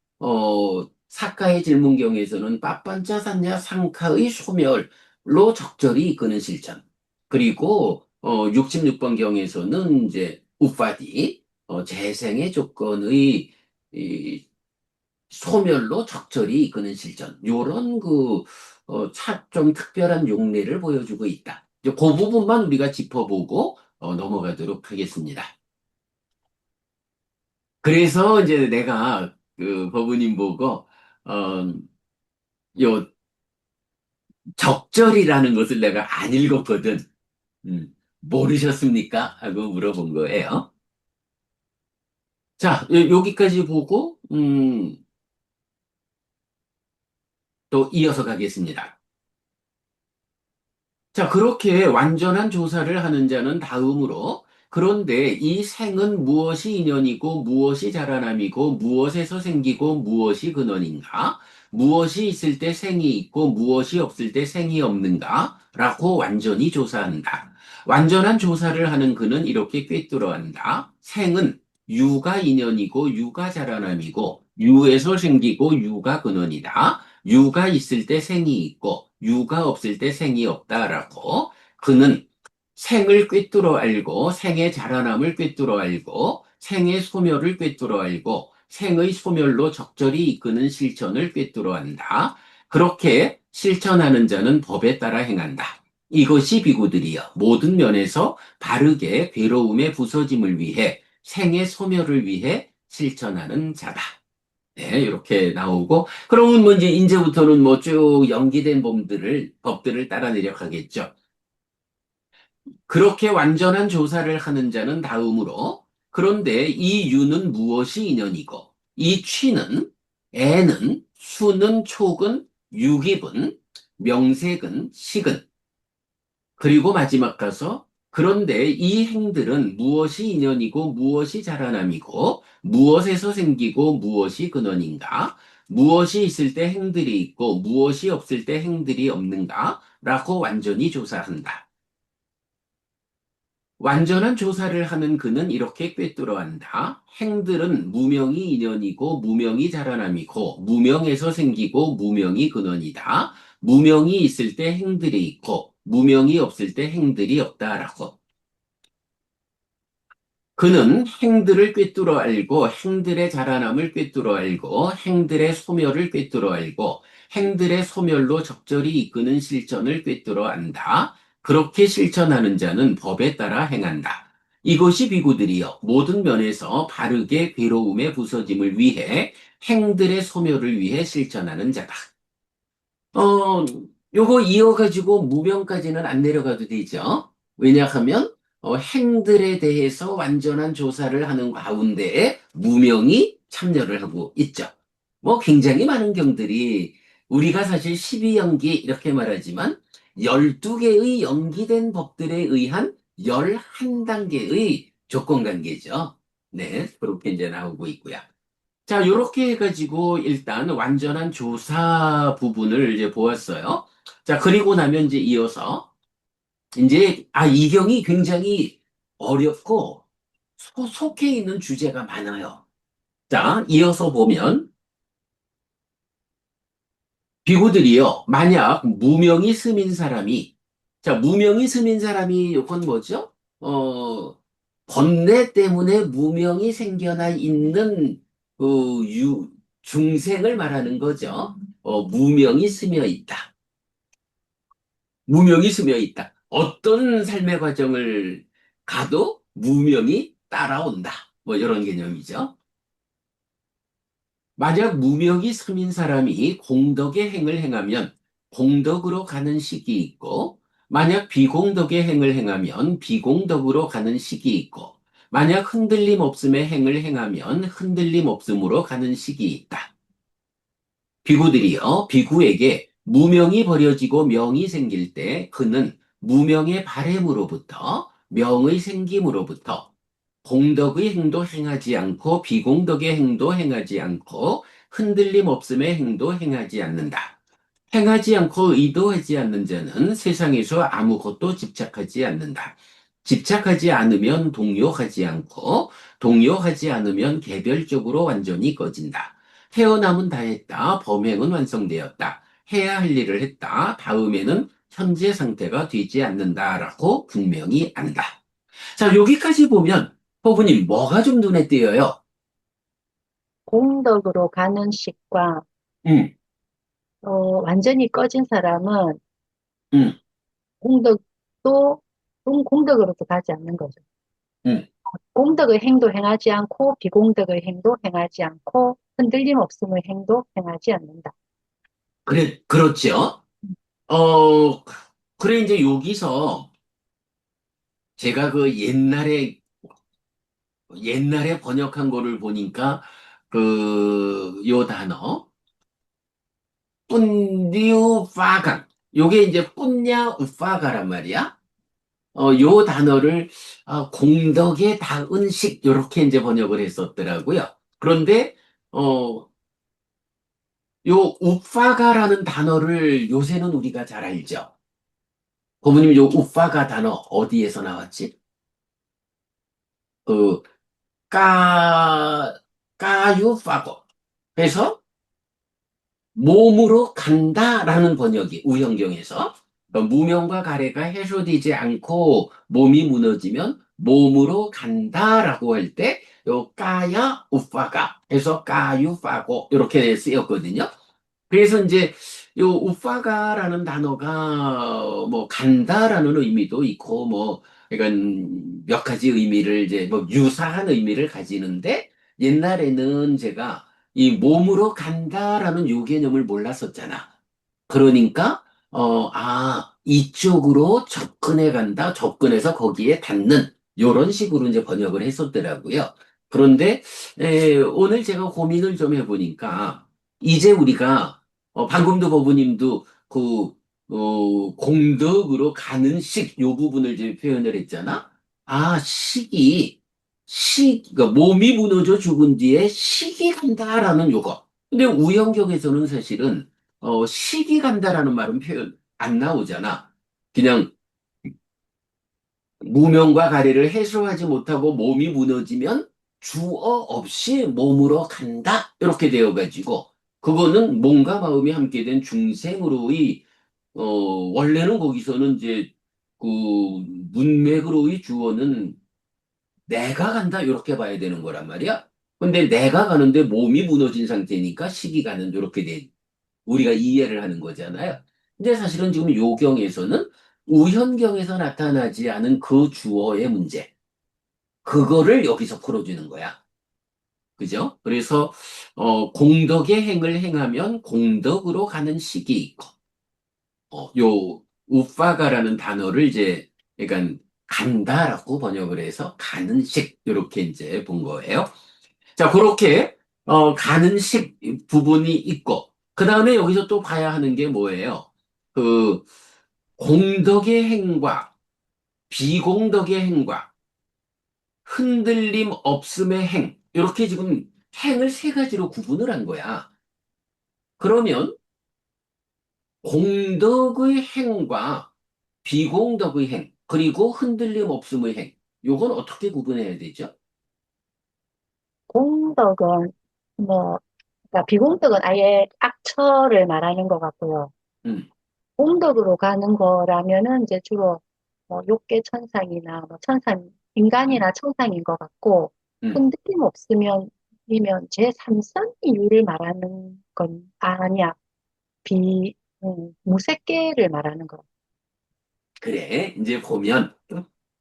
사카의 질문경에서는 빠빤짜 산냐 상카의 소멸로 적절히 이끄는 실천. 그리고, 66번 경에서는 이제 우파디, 재생의 조건의 이 소멸로 적절히 이끄는 실전. 요런 좀 특별한 용례를 보여주고 있다. 이제 그 부분만 우리가 짚어보고 넘어가도록 하겠습니다. 그래서 이제 내가 그 법우님 보고 어, 요 적절이라는 것을 내가 안 읽었거든. 모르셨습니까? 하고 물어본 거예요. 자, 여기까지 보고 또 이어서 가겠습니다. 자, 그렇게 완전한 조사를 하는 자는 다음으로 그런데 이 생은 무엇이 인연이고 무엇이 자라남이고 무엇에서 생기고 무엇이 근원인가? 무엇이 있을 때 생이 있고 무엇이 없을 때 생이 없는가? 라고 완전히 조사한다. 완전한 조사를 하는 그는 이렇게 꿰뚫어한다. 생은 유가 인연이고 유가 자라남이고 유에서 생기고 유가 근원이다. 유가 있을 때 생이 있고 유가 없을 때 생이 없다라고 그는 생을 꿰뚫어 알고 생의 자라남을 꿰뚫어 알고 생의 소멸을 꿰뚫어 알고 생의 소멸로 적절히 이끄는 실천을 꿰뚫어 한다. 그렇게 실천하는 자는 법에 따라 행한다. 이것이 비구들이여 모든 면에서 바르게 괴로움의 부서짐을 위해 생의 소멸을 위해 실천하는 자다. 네, 이렇게 나오고, 그러면 뭐 이제부터는 뭐 쭉 연기된 법들을 따라 내려가겠죠. 그렇게 완전한 조사를 하는 자는 다음으로, 그런데 이 유는 무엇이 인연이고, 이 취는, 애는, 수는, 촉은, 유기분, 명색은, 식은, 그리고 마지막 가서 그런데 이 행들은 무엇이 인연이고 무엇이 자라남이고 무엇에서 생기고 무엇이 근원인가? 무엇이 있을 때 행들이 있고 무엇이 없을 때 행들이 없는가? 라고 완전히 조사한다. 완전한 조사를 하는 그는 이렇게 꿰뚫어 한다. 행들은 무명이 인연이고 무명이 자라남이고 무명에서 생기고 무명이 근원이다. 무명이 있을 때 행들이 있고 무명이 없을 때 행들이 없다라고. 그는 행들을 꿰뚫어 알고 행들의 자라남을 꿰뚫어 알고 행들의 소멸을 꿰뚫어 알고 행들의 소멸로 적절히 이끄는 실천을 꿰뚫어 안다. 그렇게 실천하는 자는 법에 따라 행한다. 이것이 비구들이여 모든 면에서 바르게 괴로움의 부서짐을 위해 행들의 소멸을 위해 실천하는 자다. 어, 요거 이어가지고 무명까지는 안 내려가도 되죠. 왜냐하면 행들에 대해서 완전한 조사를 하는 가운데에 무명이 참여를 하고 있죠. 뭐 굉장히 많은 경들이 우리가 사실 12연기 이렇게 말하지만 12개의 연기된 법들에 의한 11단계의 조건관계죠. 네, 그렇게 이제 나오고 있고요. 자, 요렇게 해가지고 일단 완전한 조사 부분을 이제 보았어요. 자, 그리고 나면 이제 이어서 이제 이경이 굉장히 어렵고 속해 있는 주제가 많아요. 자, 이어서 보면 비구들이요. 만약 무명이 스민 사람이 자, 무명이 스민 사람이 요건 뭐죠? 번뇌 때문에 무명이 생겨나 있는 그 중생을 말하는 거죠. 무명이 스며 있다. 무명이 스며 있다. 어떤 삶의 과정을 가도 무명이 따라온다. 뭐 이런 개념이죠. 만약 무명이 스민 사람이 공덕의 행을 행하면 공덕으로 가는 식이 있고, 만약 비공덕의 행을 행하면 비공덕으로 가는 식이 있고, 만약 흔들림 없음의 행을 행하면 흔들림 없음으로 가는 식이 있다. 비구들이요, 비구에게 무명이 버려지고 명이 생길 때 그는 무명의 바램으로부터 명의 생김으로부터 공덕의 행도 행하지 않고 비공덕의 행도 행하지 않고 흔들림 없음의 행도 행하지 않는다. 행하지 않고 의도하지 않는 자는 세상에서 아무것도 집착하지 않는다. 집착하지 않으면 동요하지 않고 동요하지 않으면 개별적으로 완전히 꺼진다. 태어남은 다했다. 범행은 완성되었다. 해야 할 일을 했다. 다음에는 현재 상태가 되지 않는다라고 분명히 안다. 자, 여기까지 보면 허브님 뭐가 좀 눈에 띄어요? 공덕으로 가는 식과 음, 완전히 꺼진 사람은 음, 공덕도 공덕으로도 가지 않는 거죠. 음. 공덕의 행도 행하지 않고 비공덕의 행도 행하지 않고 흔들림 없음의 행도 행하지 않는다. 그래, 그렇죠. 어, 그래, 이제 여기서 제가 그 옛날에 번역한 거를 보니까 요 단어, 뿐류파강. 요게 이제 뿐냐 우파가란 말이야. 요 단어를 공덕에 닿은 식, 요렇게 이제 번역을 했었더라고요. 그런데, 어, 요 우파가라는 단어를 요새는 우리가 잘 알죠. 고모님, 요 우파가 단어 어디에서 나왔지? 그, 까, 까유파고. 그래서 몸으로 간다라는 번역이 우현경에서 무명과 가래가 해소되지 않고 몸이 무너지면 몸으로 간다라고 할 때 요 까야 우파가 해서 까유파고 이렇게 쓰였거든요. 그래서 이제 요 우파가라는 단어가 뭐 간다라는 의미도 있고 뭐 이건 몇 가지 의미를 이제 뭐 유사한 의미를 가지는데 옛날에는 제가 이 몸으로 간다라는 요 개념을 몰랐었잖아. 그러니까, 이쪽으로 접근해 간다, 접근해서 거기에 닿는, 요런 식으로 이제 번역을 했었더라고요. 그런데, 오늘 제가 고민을 좀 해보니까, 이제 우리가, 방금도 버부님도 공덕으로 가는 식, 요 부분을 이제 표현을 했잖아. 그러니까 몸이 무너져 죽은 뒤에 식이 간다라는 요거. 근데 우영경에서는 사실은 시기 간다라는 말은 표현 안 나오잖아. 그냥 무명과 가래를 해소하지 못하고 몸이 무너지면 주어 없이 몸으로 간다. 이렇게 되어가지고, 그거는 몸과 마음이 함께 된 중생으로의, 원래는 거기서는 이제 그 문맥으로의 주어는 내가 간다. 이렇게 봐야 되는 거란 말이야. 근데 내가 가는데 몸이 무너진 상태니까 시기 가는 이렇게 돼. 우리가 이해를 하는 거잖아요. 근데 사실은 지금 요경에서는 우현경에서 나타나지 않은 그 주어의 문제, 그거를 여기서 풀어주는 거야. 그죠? 그래서 공덕의 행을 행하면 공덕으로 가는 식이 있고, 요 우파가라는 단어를 이제 그러니까 간다라고 번역을 해서 가는 식 이렇게 이제 본 거예요. 자, 그렇게 가는 식 부분이 있고, 그 다음에 여기서 또 봐야 하는 게 뭐예요? 그 공덕의 행과 비공덕의 행과 흔들림 없음의 행, 이렇게 지금 행을 세 가지로 구분을 한 거야. 그러면 공덕의 행과 비공덕의 행, 그리고 흔들림 없음의 행, 요건 어떻게 구분해야 되죠? 공덕은 뭐, 그러니까 비공덕은 아예 악처를 말하는 것 같고요. 음, 공덕으로 가는 거라면은 이제 주로 뭐 욕계 천상이나 뭐 천상, 인간이나 천상인 것 같고, 음. 흔들림 없으면, 이면 제3선 이유를 말하는 건 아니야. 무색계를 말하는 거. 그래, 이제 보면,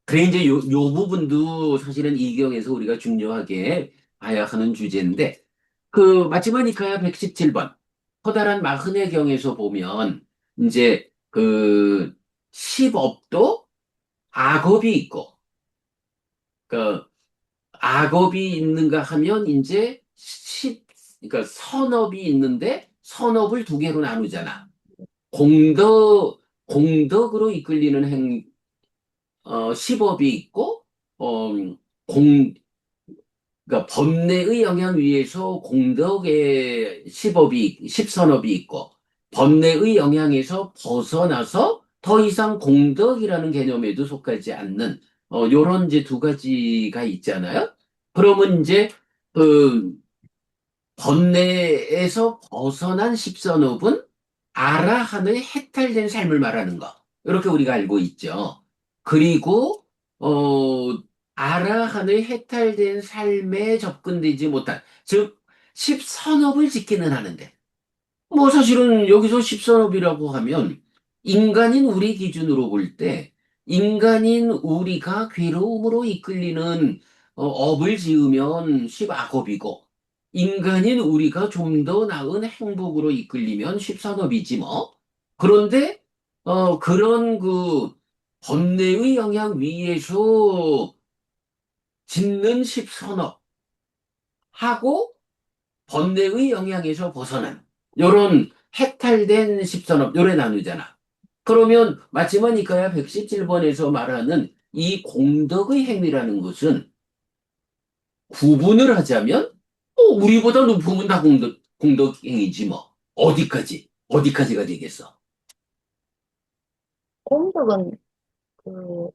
그래, 이제 요 부분도 사실은 이경에서 우리가 중요하게 봐야 하는 주제인데, 그, 마지막이니까야 117번. 커다란 마흔의 경에서 보면, 이제, 그, 10업도 악업이 있고, 그, 악업이 있는가 하면, 이제, 그러니까 선업이 있는데, 선업을 두 개로 나누잖아. 공덕으로 이끌리는 시법이 있고, 어, 공, 그러니까 번뇌의 영향 위에서 공덕의 십선업이 있고, 번뇌의 영향에서 벗어나서 더 이상 공덕이라는 개념에도 속하지 않는, 요런 이제 두 가지가 있잖아요. 그러면 이제, 그, 번뇌에서 벗어난 십선업은 아라한의 해탈된 삶을 말하는 거. 이렇게 우리가 알고 있죠. 그리고, 아라한의 해탈된 삶에 접근되지 못한, 즉, 십선업을 지키는 하는데, 뭐 사실은 여기서 십선업이라고 하면 인간인 우리 기준으로 볼 때 인간인 우리가 괴로움으로 이끌리는 업을 지으면 십악업이고 인간인 우리가 좀 더 나은 행복으로 이끌리면 십선업이지 뭐. 그런데 그런 그 번뇌의 영향 위에서 짓는 십선업하고 번뇌의 영향에서 벗어난 요런 해탈된 십선업 요래 나누잖아. 그러면 마지막이니까야 117번에서 말하는 이 공덕의 행위라는 것은 구분을 하자면 우리보다 높으면 다 공덕 행위지 뭐. 어디까지가 되겠어. 공덕은 그,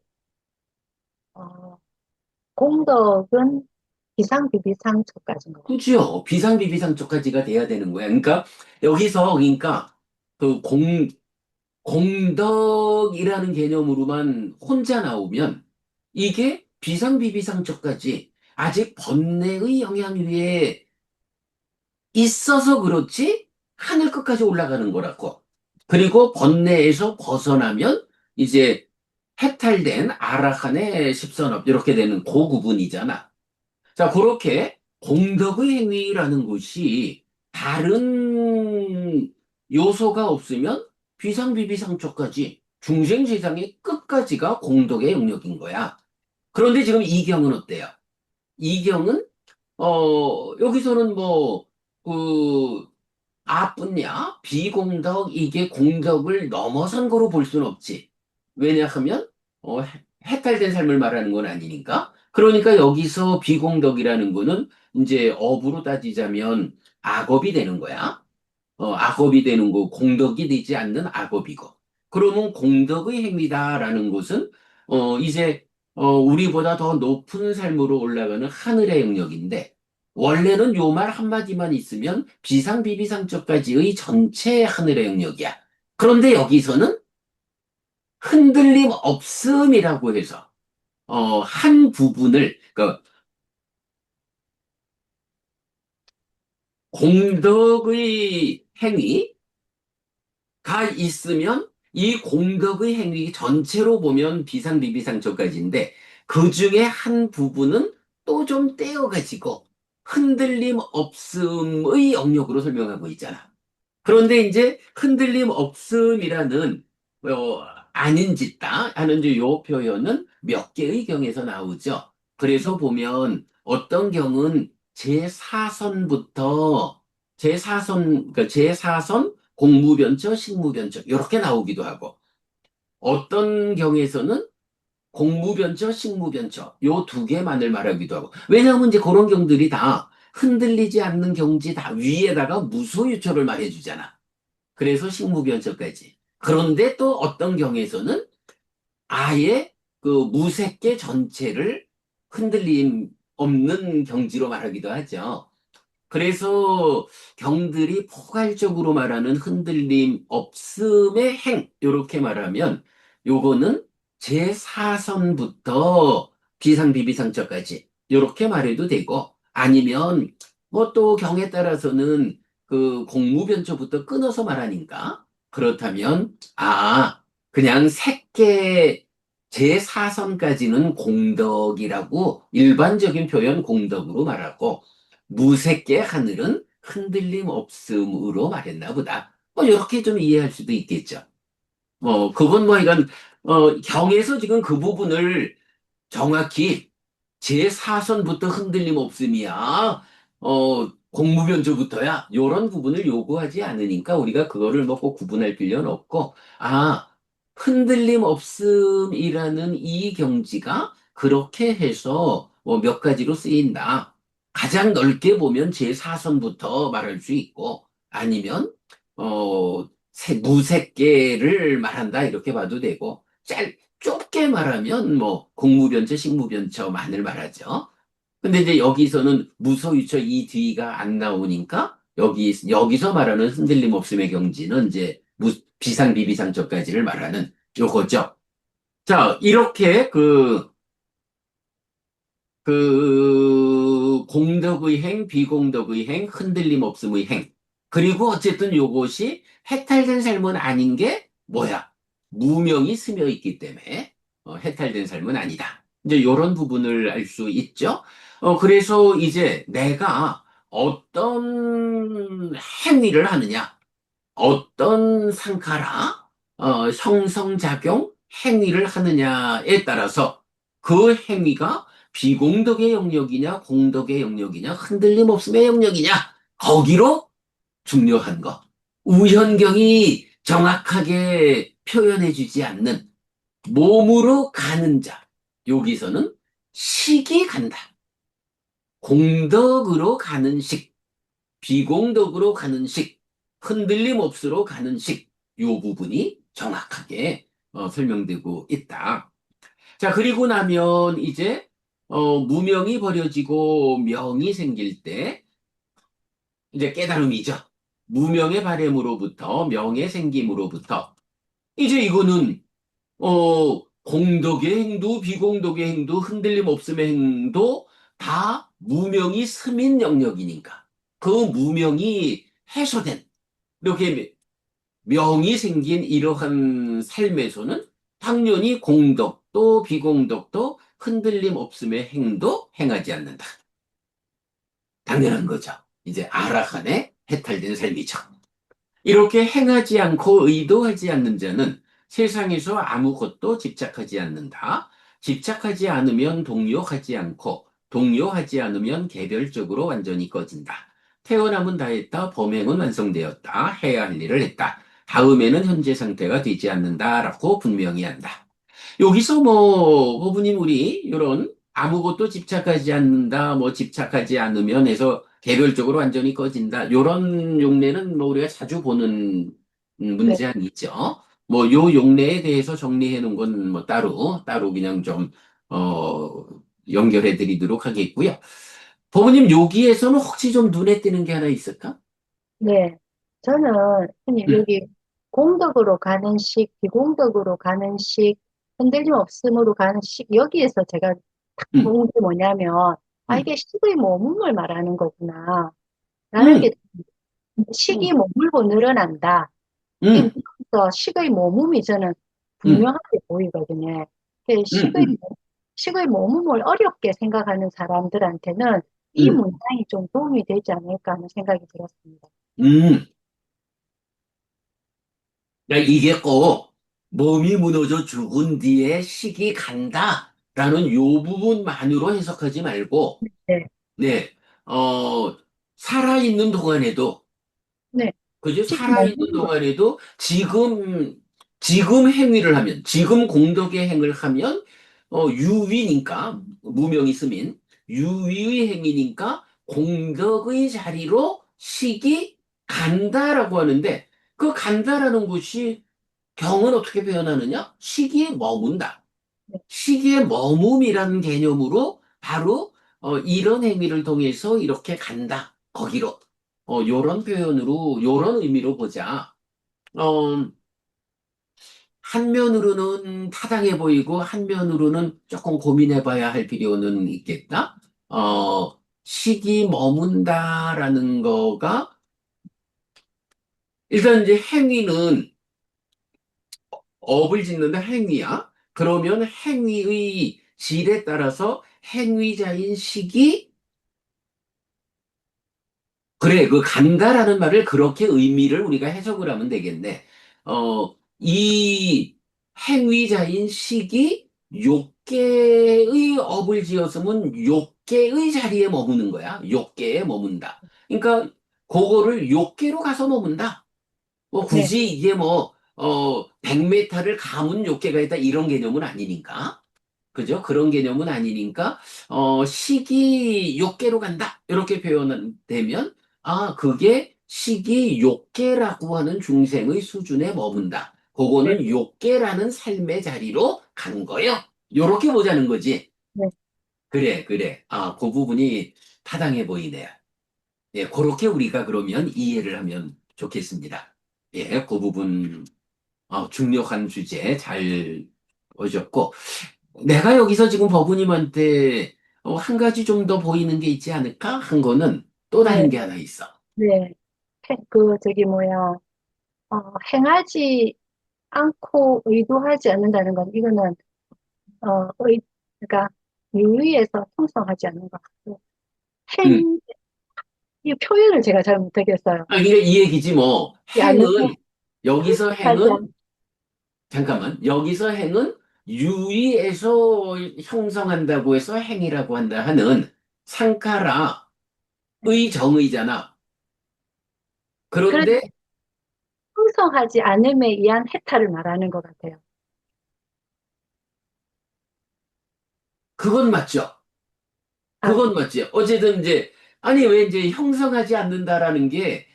어, 공덕은 비상비비상처까지인 것 같아요. 그죠? 비상비비상쪽까지가 돼야 되는 거야. 그러니까 여기서 그러니까 그 공덕이라는 개념으로만 혼자 나오면 이게 비상비비상처까지 아직 번뇌의 영향 위에 있어서 그렇지 하늘 끝까지 올라가는 거라고. 그리고 번뇌에서 벗어나면 이제 해탈된 아라한의 십선업 이렇게 되는 그 구분이잖아. 자, 그렇게 공덕의 행위라는 것이 다른 요소가 없으면 비상비비상초까지 중생세상의 끝까지가 공덕의 영역인 거야. 그런데 지금 이경은 어때요? 이경은 여기서는 뭐 그 아뿐냐 비공덕 이게 공덕을 넘어선 거로 볼 수는 없지. 왜냐하면 해탈된 삶을 말하는 건 아니니까. 그러니까 여기서 비공덕이라는 거는 이제 업으로 따지자면 악업이 되는 거야. 악업이 되는 거, 공덕이 되지 않는 악업이고. 그러면 공덕의 행위다라는 것은 이제 우리보다 더 높은 삶으로 올라가는 하늘의 영역인데, 원래는 요 말 한마디만 있으면 비상비비상적까지의 전체 하늘의 영역이야. 그런데 여기서는 흔들림 없음이라고 해서, 한 부분을, 그, 공덕의 행위가 있으면 이 공덕의 행위 전체로 보면 비상비비상적까지인데, 그 중에 한 부분은 또 좀 떼어가지고 흔들림 없음의 영역으로 설명하고 있잖아. 그런데 이제 흔들림 없음이라는 어, 아닌 짓다 하는 이제 요 표현은 몇 개의 경에서 나오죠. 그래서 보면 어떤 경은 제4선부터 제4선 그러니까 제4선 공무변처 식무변처 이렇게 나오기도 하고 어떤 경에서는 공무변처 식무변처 요 두 개만을 말하기도 하고 왜냐하면 이제 그런 경들이 다 흔들리지 않는 경지 다 위에다가 무소유초를 말해주잖아. 그래서 식무변처까지. 그런데 또 어떤 경우에서는 아예 그 무색계 전체를 흔들림 없는 경지로 말하기도 하죠. 그래서 경들이 포괄적으로 말하는 흔들림 없음의 행, 이렇게 말하면 요거는 제4선부터 비상비비상처까지 이렇게 말해도 되고 아니면 뭐 또 경에 따라서는 그 공무변처부터 끊어서 말하니까 그렇다면 그냥 색계 제4선까지는 공덕이라고 일반적인 표현 공덕으로 말하고 무색계 하늘은 흔들림 없음으로 말했나 보다. 뭐 이렇게 좀 이해할 수도 있겠죠. 그건 뭐 이건 경에서 지금 그 부분을 정확히 제4선부터 흔들림 없음이야. 공무변조부터야. 요런 부분을 요구하지 않으니까 우리가 그거를 뭐 꼭 구분할 필요는 없고, 흔들림 없음이라는 이 경지가 그렇게 해서 뭐 몇 가지로 쓰인다. 가장 넓게 보면 제4선부터 말할 수 있고, 아니면, 무색계를 말한다. 이렇게 봐도 되고, 좁게 말하면 뭐 공무변처, 식무변처만을 말하죠. 근데 이제 여기서는 무소유처 이 뒤가 안 나오니까 여기서 말하는 흔들림 없음의 경지는 이제 비상비비상처까지를 말하는 요거죠. 자, 이렇게 공덕의 행, 비공덕의 행, 흔들림 없음의 행. 그리고 어쨌든 요것이 해탈된 삶은 아닌 게 뭐야? 무명이 스며 있기 때문에 해탈된 삶은 아니다. 이제 요런 부분을 알 수 있죠. 그래서 이제 내가 어떤 행위를 하느냐, 어떤 상카라, 형성작용 행위를 하느냐에 따라서 그 행위가 비공덕의 영역이냐, 공덕의 영역이냐, 흔들림 없음의 영역이냐, 거기로 중요한 거. 우현경이 정확하게 표현해주지 않는 몸으로 가는 자. 여기서는 식이 간다. 공덕으로 가는 식, 비공덕으로 가는 식, 흔들림 없으로 가는 식, 요 부분이 정확하게 설명되고 있다. 자, 그리고 나면 이제 무명이 버려지고 명이 생길 때 이제 깨달음이죠. 무명의 바램으로부터 명의 생김으로부터 이제 이거는 공덕의 행도, 비공덕의 행도, 흔들림 없음의 행도 다 무명이 스민 영역이니까 그 무명이 해소된 이렇게 명이 생긴 이러한 삶에서는 당연히 공덕도 비공덕도 흔들림 없음의 행도 행하지 않는다. 당연한 거죠. 이제 아라한에 해탈된 삶이죠. 이렇게 행하지 않고 의도하지 않는 자는 세상에서 아무것도 집착하지 않는다. 집착하지 않으면 동요하지 않고, 동요하지 않으면 개별적으로 완전히 꺼진다. 태어남은 다했다. 범행은 완성되었다. 해야 할 일을 했다. 다음에는 현재 상태가 되지 않는다라고 분명히 한다. 여기서 뭐, 부부님 우리 이런 아무것도 집착하지 않는다, 뭐 집착하지 않으면 해서 개별적으로 완전히 꺼진다. 요런 용례는 뭐 우리가 자주 보는 네. 문제 아니죠. 뭐 요 용례에 대해서 정리해 놓은 건 뭐 따로 그냥 좀 어, 연결해 드리도록 하겠고요. 부모님 여기에서는 혹시 좀 눈에 띄는 게 하나 있을까? 네. 저는 그냥 음, 여기 공덕으로 가는 식, 비공덕으로 가는 식, 흔들림 없음으로 가는 식, 여기에서 제가 딱 음, 본 게 뭐냐면, 아, 음, 이게 식의 모음을 말하는 거구나. 라는 게, 음, 식이 음, 머물고 늘어난다. 이 음, 문부터 식의 모음이 저는 음, 분명하게 보이거든요. 그 음, 음, 식의 모음을 어렵게 생각하는 사람들한테는 이 음, 문장이 좀 도움이 되지 않을까 하는 생각이 들었습니다. 음. 그러니까 이게 꼭 몸이 무너져 죽은 뒤에 식이 간다라는 요 부분만으로 해석하지 말고, 네, 네, 살아있는 동안에도, 네. 그죠? 식이 살아있는 머무는 거. 동안에도 지금 행위를 하면, 지금 공덕의 행을 하면, 유위니까, 무명이 쓰민, 유위의 행위니까 공덕의 자리로 식이 간다라고 하는데, 그 간다라는 것이 경은 어떻게 표현하느냐? 시기에 머문다. 네, 시기의 머금이라는 개념으로 바로 이런 행위를 통해서 이렇게 간다. 거기로. 요런 표현으로, 요런 의미로 보자. 어, 한면으로는 타당해 보이고 한면으로는 조금 고민해 봐야 할 필요는 있겠다. 시기 머문다라는 거가 일단 이제 행위는 업을 짓는다 행위야. 그러면 행위의 질에 따라서 행위자인 식이 그래 그 간다라는 말을 그렇게 의미를 우리가 해석을 하면 되겠네. 이 행위자인 식이 욕계의 업을 지었으면 욕계의 자리에 머무는 거야. 욕계에 머문다. 그러니까 그거를 욕계로 가서 머문다. 뭐 네, 굳이 이게 뭐, 100m를 가문 욕계가 있다 이런 개념은 아니니까. 그죠? 그런 개념은 아니니까, 시기 욕계로 간다. 이렇게 표현되면, 아, 그게 시기 욕계라고 하는 중생의 수준에 머문다. 네, 그거는 욕계라는 삶의 자리로 간 거요. 요렇게 보자는 거지. 네, 그래, 그래. 아, 그 부분이 타당해 보이네요. 예, 그렇게 우리가 그러면 이해를 하면 좋겠습니다. 예, 그 부분, 중요한 주제 잘 보셨고, 내가 여기서 지금 버부님한테 한 가지 좀 더 보이는 게 있지 않을까? 한 거는 또 네, 다른 게 하나 있어. 네. 저기 뭐야, 행하지 않고 의도하지 않는다는 건, 이거는, 그러니까, 유의에서 통성하지 않는 것 같고, 음. 행, 이 표현을 제가 잘 못하겠어요. 아, 이게 이 얘기지 뭐. 이 않는, 여기서 하지 행은, 잠깐만, 여기서 행은 유의에서 형성한다고 해서 행이라고 한다 하는 상카라의 정의잖아. 그런 그런데 형성하지 않음에 의한 해탈을 말하는 것 같아요. 그건 맞죠? 아, 그건 맞지. 어쨌든 이제, 아니, 왜 이제 형성하지 않는다라는 게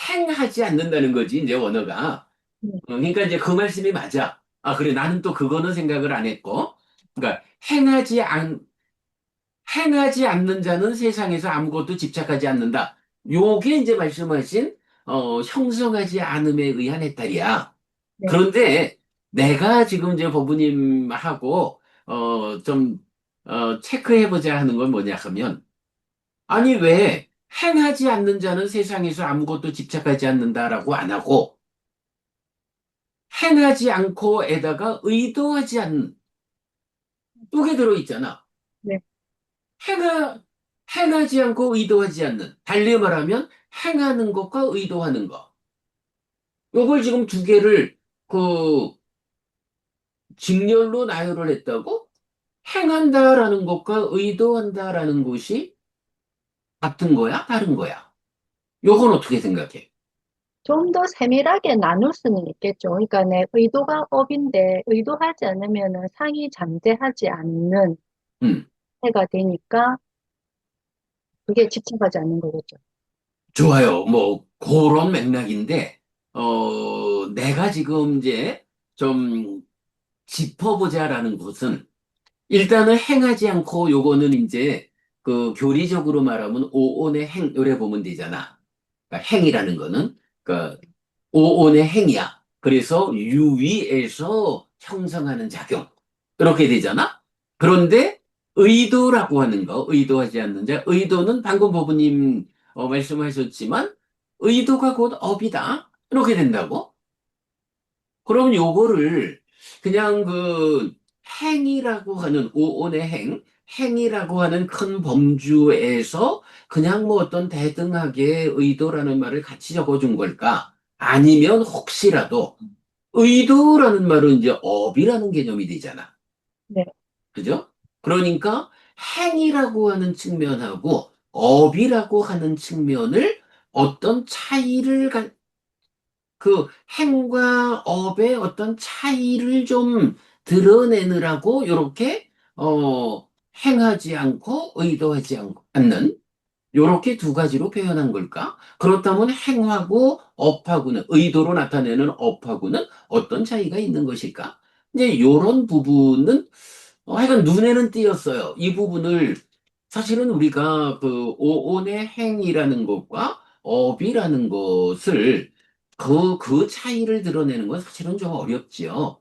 행하지 않는다는 거지, 이제 원어가. 네, 그러니까 이제 그 말씀이 맞아. 아, 그래. 나는 또 그거는 생각을 안 했고. 그러니까 행하지 않는 자는 세상에서 아무것도 집착하지 않는다. 요게 이제 말씀하신, 형성하지 않음에 의한 해탈이야. 네, 그런데 내가 지금 이제 법부님하고, 체크해보자 하는 건 뭐냐 하면, 아니, 왜 행하지 않는 자는 세상에서 아무것도 집착하지 않는다라고 안 하고, 행하지 않고에다가 의도하지 않는, 뚝에 들어있잖아. 네, 행하, 행하지 않고 의도하지 않는. 달리 말하면 행하는 것과 의도하는 것. 요걸 지금 두 개를 그 직렬로 나열을 했다고? 행한다라는 것과 의도한다라는 것이 같은 거야? 다른 거야? 요건 어떻게 생각해? 좀 더 세밀하게 나눌 수는 있겠죠. 그러니까 내 의도가 업인데 의도하지 않으면은 상이 잠재하지 않는 음. 해가 되니까 그게 집착하지 않는 거겠죠. 좋아요. 뭐, 그런 맥락인데, 내가 지금 이제 좀 짚어보자라는 것은, 일단은 행하지 않고 요거는 이제 그 교리적으로 말하면 오온의 행, 요래 보면 되잖아. 그러니까 행이라는 거는 그 오온의 행이야. 그래서 유위에서 형성하는 작용. 이렇게 되잖아? 그런데 의도라고 하는 거, 의도하지 않는 자, 의도는 방금 보부님 말씀하셨지만 의도가 곧 업이다. 이렇게 된다고? 그럼 요거를 그냥 그 행이라고 하는 오온의 행, 행이라고 하는 큰 범주에서 그냥 뭐 어떤 대등하게 의도라는 말을 같이 적어준 걸까? 아니면 혹시라도 의도라는 말은 이제 업이라는 개념이 되잖아. 네, 그죠? 그러니까 행이라고 하는 측면하고 업이라고 하는 측면을 어떤 차이를 그 행과 업의 어떤 차이를 좀 드러내느라고 이렇게 행하지 않고 의도하지 않는 요렇게 두 가지로 표현한 걸까? 그렇다면 행하고 업하고는 의도로 나타내는 업하고는 어떤 차이가 있는 것일까? 이제 요런 부분은 하여간 눈에는 띄었어요. 이 부분을 사실은 우리가 그 오온의 행이라는 것과 업이라는 것을 그 차이를 드러내는 건 사실은 좀 어렵지요.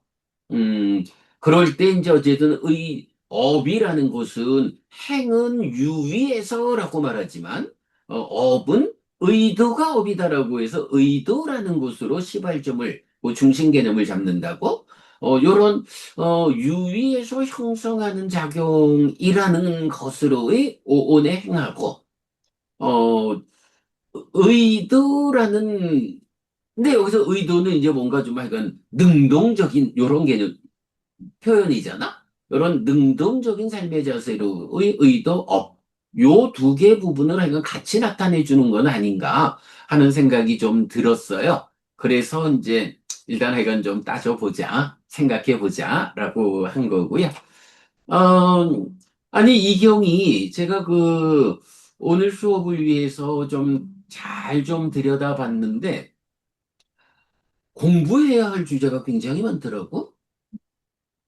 음, 그럴 때 이제 어쨌든 업이라는 것은 행은 유위에서라고 말하지만 업은 의도가 업이다라고 해서 의도라는 것으로 시발점을 뭐 중심 개념을 잡는다고 요런 유위에서 형성하는 작용이라는 것으로의 오온에 행하고 어 의도라는 근데 여기서 의도는 이제 뭔가 좀 약간 능동적인 요런 개념 표현이잖아. 이런 능동적인 삶의 자세로의 의도 업. 요 두 개 부분을 하여간 같이 나타내 주는 건 아닌가 하는 생각이 좀 들었어요. 그래서 이제 일단 하여간 좀 따져보자, 생각해보자라고 한 거고요. 어, 아니, 이경이 제가 그 오늘 수업을 위해서 좀 잘 좀 들여다봤는데 공부해야 할 주제가 굉장히 많더라고.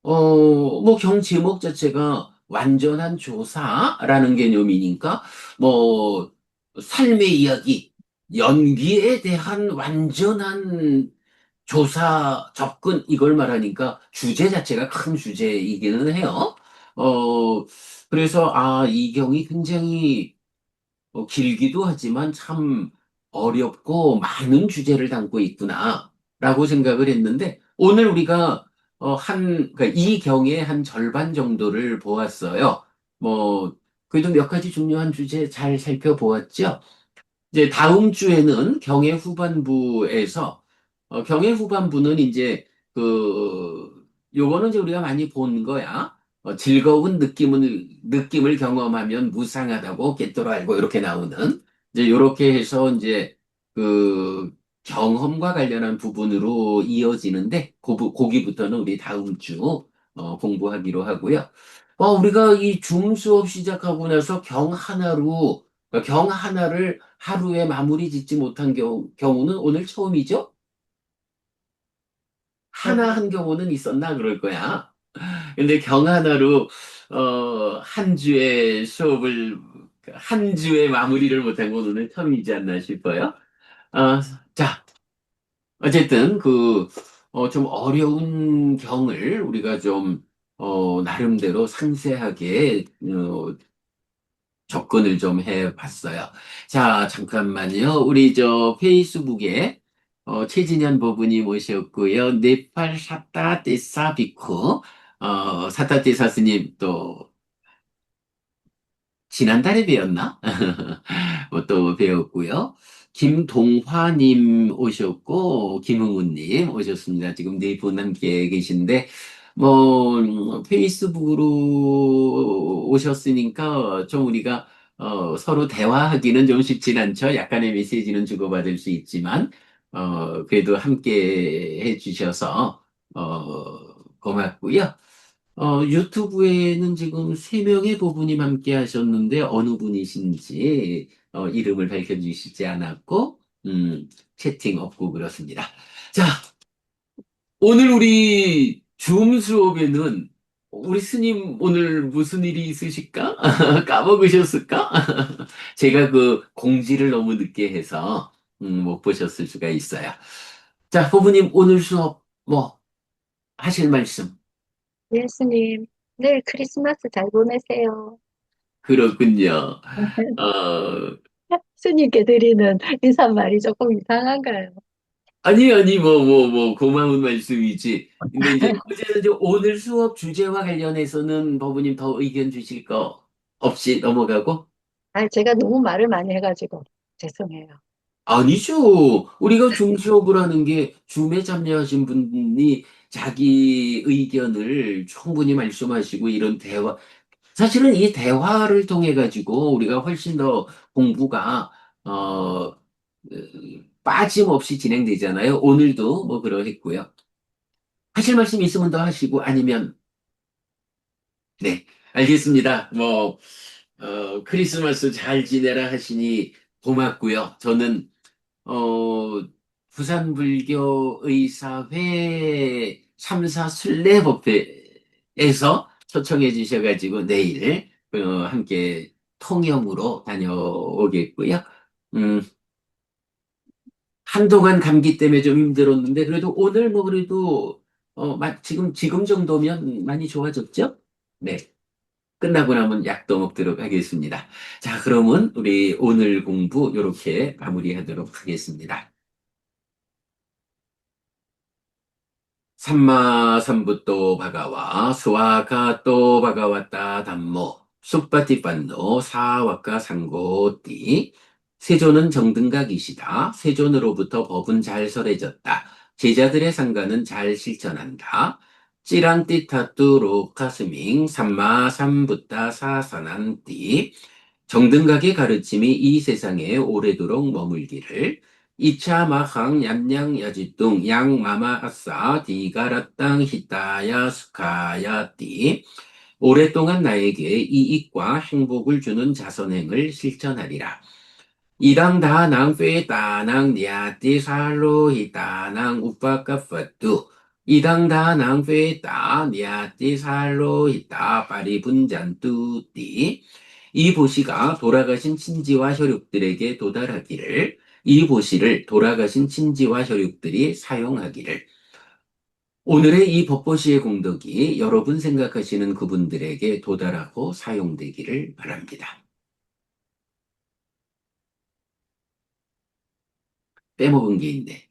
뭐, 제목 자체가 완전한 조사라는 개념이니까, 뭐, 삶의 이야기, 연기에 대한 완전한 조사, 접근, 이걸 말하니까 주제 자체가 큰 주제이기는 해요. 어, 그래서, 이경이 굉장히 길기도 하지만 참 어렵고 많은 주제를 담고 있구나, 라고 생각을 했는데, 오늘 우리가 그러니까 이 경의 한 절반 정도를 보았어요. 뭐, 그래도 몇 가지 중요한 주제 잘 살펴보았죠? 이제 다음 주에는 경의 후반부에서 경의 후반부는 이제 요거는 이제 우리가 많이 본 거야. 즐거운 느낌을 경험하면 무상하다고 꿰뚫어 알고 이렇게 나오는 이제 요렇게 해서 이제 그 경험과 관련한 부분으로 이어지는데 거기부터는 우리 다음 주 공부하기로 하고요. 우리가 이 줌 수업 시작하고 나서 그러니까 경 하나를 하루에 마무리 짓지 못한 경우는 오늘 처음이죠? 네, 하나 한 경우는 있었나 그럴 거야. 근데 경 하나로 한 주의 수업을 한 주의 마무리를 못한 건 오늘 처음이지 않나 싶어요. 어, 자, 어쨌든 좀 어려운 경을 우리가 좀 나름대로 상세하게 접근을 좀 해봤어요. 자, 잠깐만요. 우리 페이스북에 최진현 법부님 오셨고요. 네팔 사타테사 비쿠, 사타테사 스님 또 지난달에 배웠나? 또 배웠고요. 김동화님 오셨고, 김흥훈님 오셨습니다. 지금 네 분 함께 계신데, 페이스북으로 오셨으니까 좀 우리가 서로 대화하기는 좀 쉽진 않죠. 약간의 메시지는 주고받을 수 있지만, 그래도 함께 해주셔서, 고맙고요. 유튜브에는 지금 세 명의 보부님 함께 하셨는데 어느 분이신지 이름을 밝혀주시지 않았고 채팅 없고 그렇습니다. 자, 오늘 우리 줌 수업에는 우리 스님 오늘 무슨 일이 있으실까? 까먹으셨을까? 제가 그 공지를 너무 늦게 해서 못 보셨을 수가 있어요. 자, 부부님 오늘 수업 뭐 하실 말씀? 예수님, 내일 크리스마스 잘 보내세요. 그렇군요. 어, 스님께 드리는 인사말이 조금 이상한가요? 아니, 고마운 말씀이지. 근데 이제, 어쨌든 이제 오늘 수업 주제와 관련해서는 법부님 더 의견 주실 거 없이 넘어가고? 아, 제가 너무 말을 많이 해가지고 죄송해요. 아니죠. 우리가 줌 수업을 하는 게 줌에 참여하신 분이 자기 의견을 충분히 말씀하시고 이런 대화, 사실은 이 대화를 통해 가지고 우리가 훨씬 더 공부가, 빠짐없이 진행되잖아요. 오늘도 뭐 그러했고요. 하실 말씀 있으면 더 하시고 아니면 네, 알겠습니다. 크리스마스 잘 지내라 하시니 고맙고요. 저는 어, 부산불교의사회 3사 순례법회에서 초청해 주셔가지고 내일 함께 통영으로 다녀오겠고요. 음, 한동안 감기 때문에 좀 힘들었는데 그래도 오늘 뭐 그래도 지금 정도면 많이 좋아졌죠? 네. 끝나고 나면 약도 먹도록 하겠습니다. 자, 그러면 우리 오늘 공부 이렇게 마무리하도록 하겠습니다. 삼마삼부또 바가와 스와가또 바가와따 담모 쑥바티판노 사와카 상고띠 세존은 정등각이시다. 세존으로부터 법은 잘 설해졌다. 제자들의 상가는 잘 실천한다. 찌란띠타뚜 로카스밍 삼마삼부따 사사난띠 정등각의 가르침이 이 세상에 오래도록 머물기를 이차 마항 얌양 야지뚱 양 마마 아싸 디가라 땅 히타야 스카야 띠 오랫동안 나에게 이익과 행복을 주는 자선행을 실천하리라. 이당 다낭 페 다낭 니아띠 살로 히다낭 우빠까파뚜 이당 다낭 페다 니아띠 살로 히다 파리 분잔뚜띠 이 보시가 돌아가신 친지와 혈육들에게 도달하기를 이 보시를 돌아가신 친지와 혈육들이 사용하기를 오늘의 이 법보시의 공덕이 여러분 생각하시는 그분들에게 도달하고 사용되기를 바랍니다. 빼먹은 게 있네.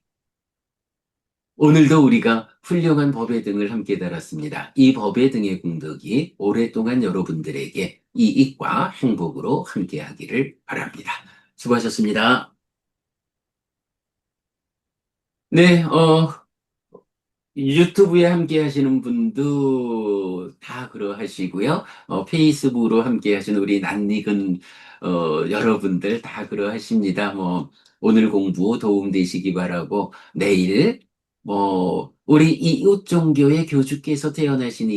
오늘도 우리가 훌륭한 법의 등을 함께 달았습니다. 이 법의 등의 공덕이 오랫동안 여러분들에게 이익과 행복으로 함께하기를 바랍니다. 수고하셨습니다. 네, 유튜브에 함께 하시는 분도 다 그러하시고요. 페이스북으로 함께 하시는 우리 낯익은 여러분들 다 그러하십니다. 오늘 공부 도움되시기 바라고 내일 우리 이웃 종교의 교주께서 태어나신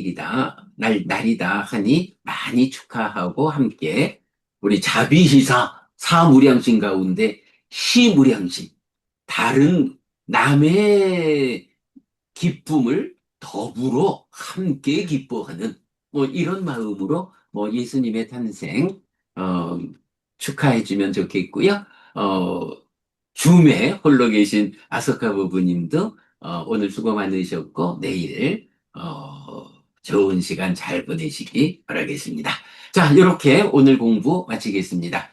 날이다 하니 많이 축하하고 함께 우리 자비시사 사무량신 가운데 시무량신 다른 남의 기쁨을 더불어 함께 기뻐하는 이런 마음으로 예수님의 탄생 어, 축하해 주면 좋겠고요. 어, 줌에 홀로 계신 아소카 부부님도 오늘 수고 많으셨고 내일 좋은 시간 잘 보내시기 바라겠습니다. 자, 이렇게 오늘 공부 마치겠습니다.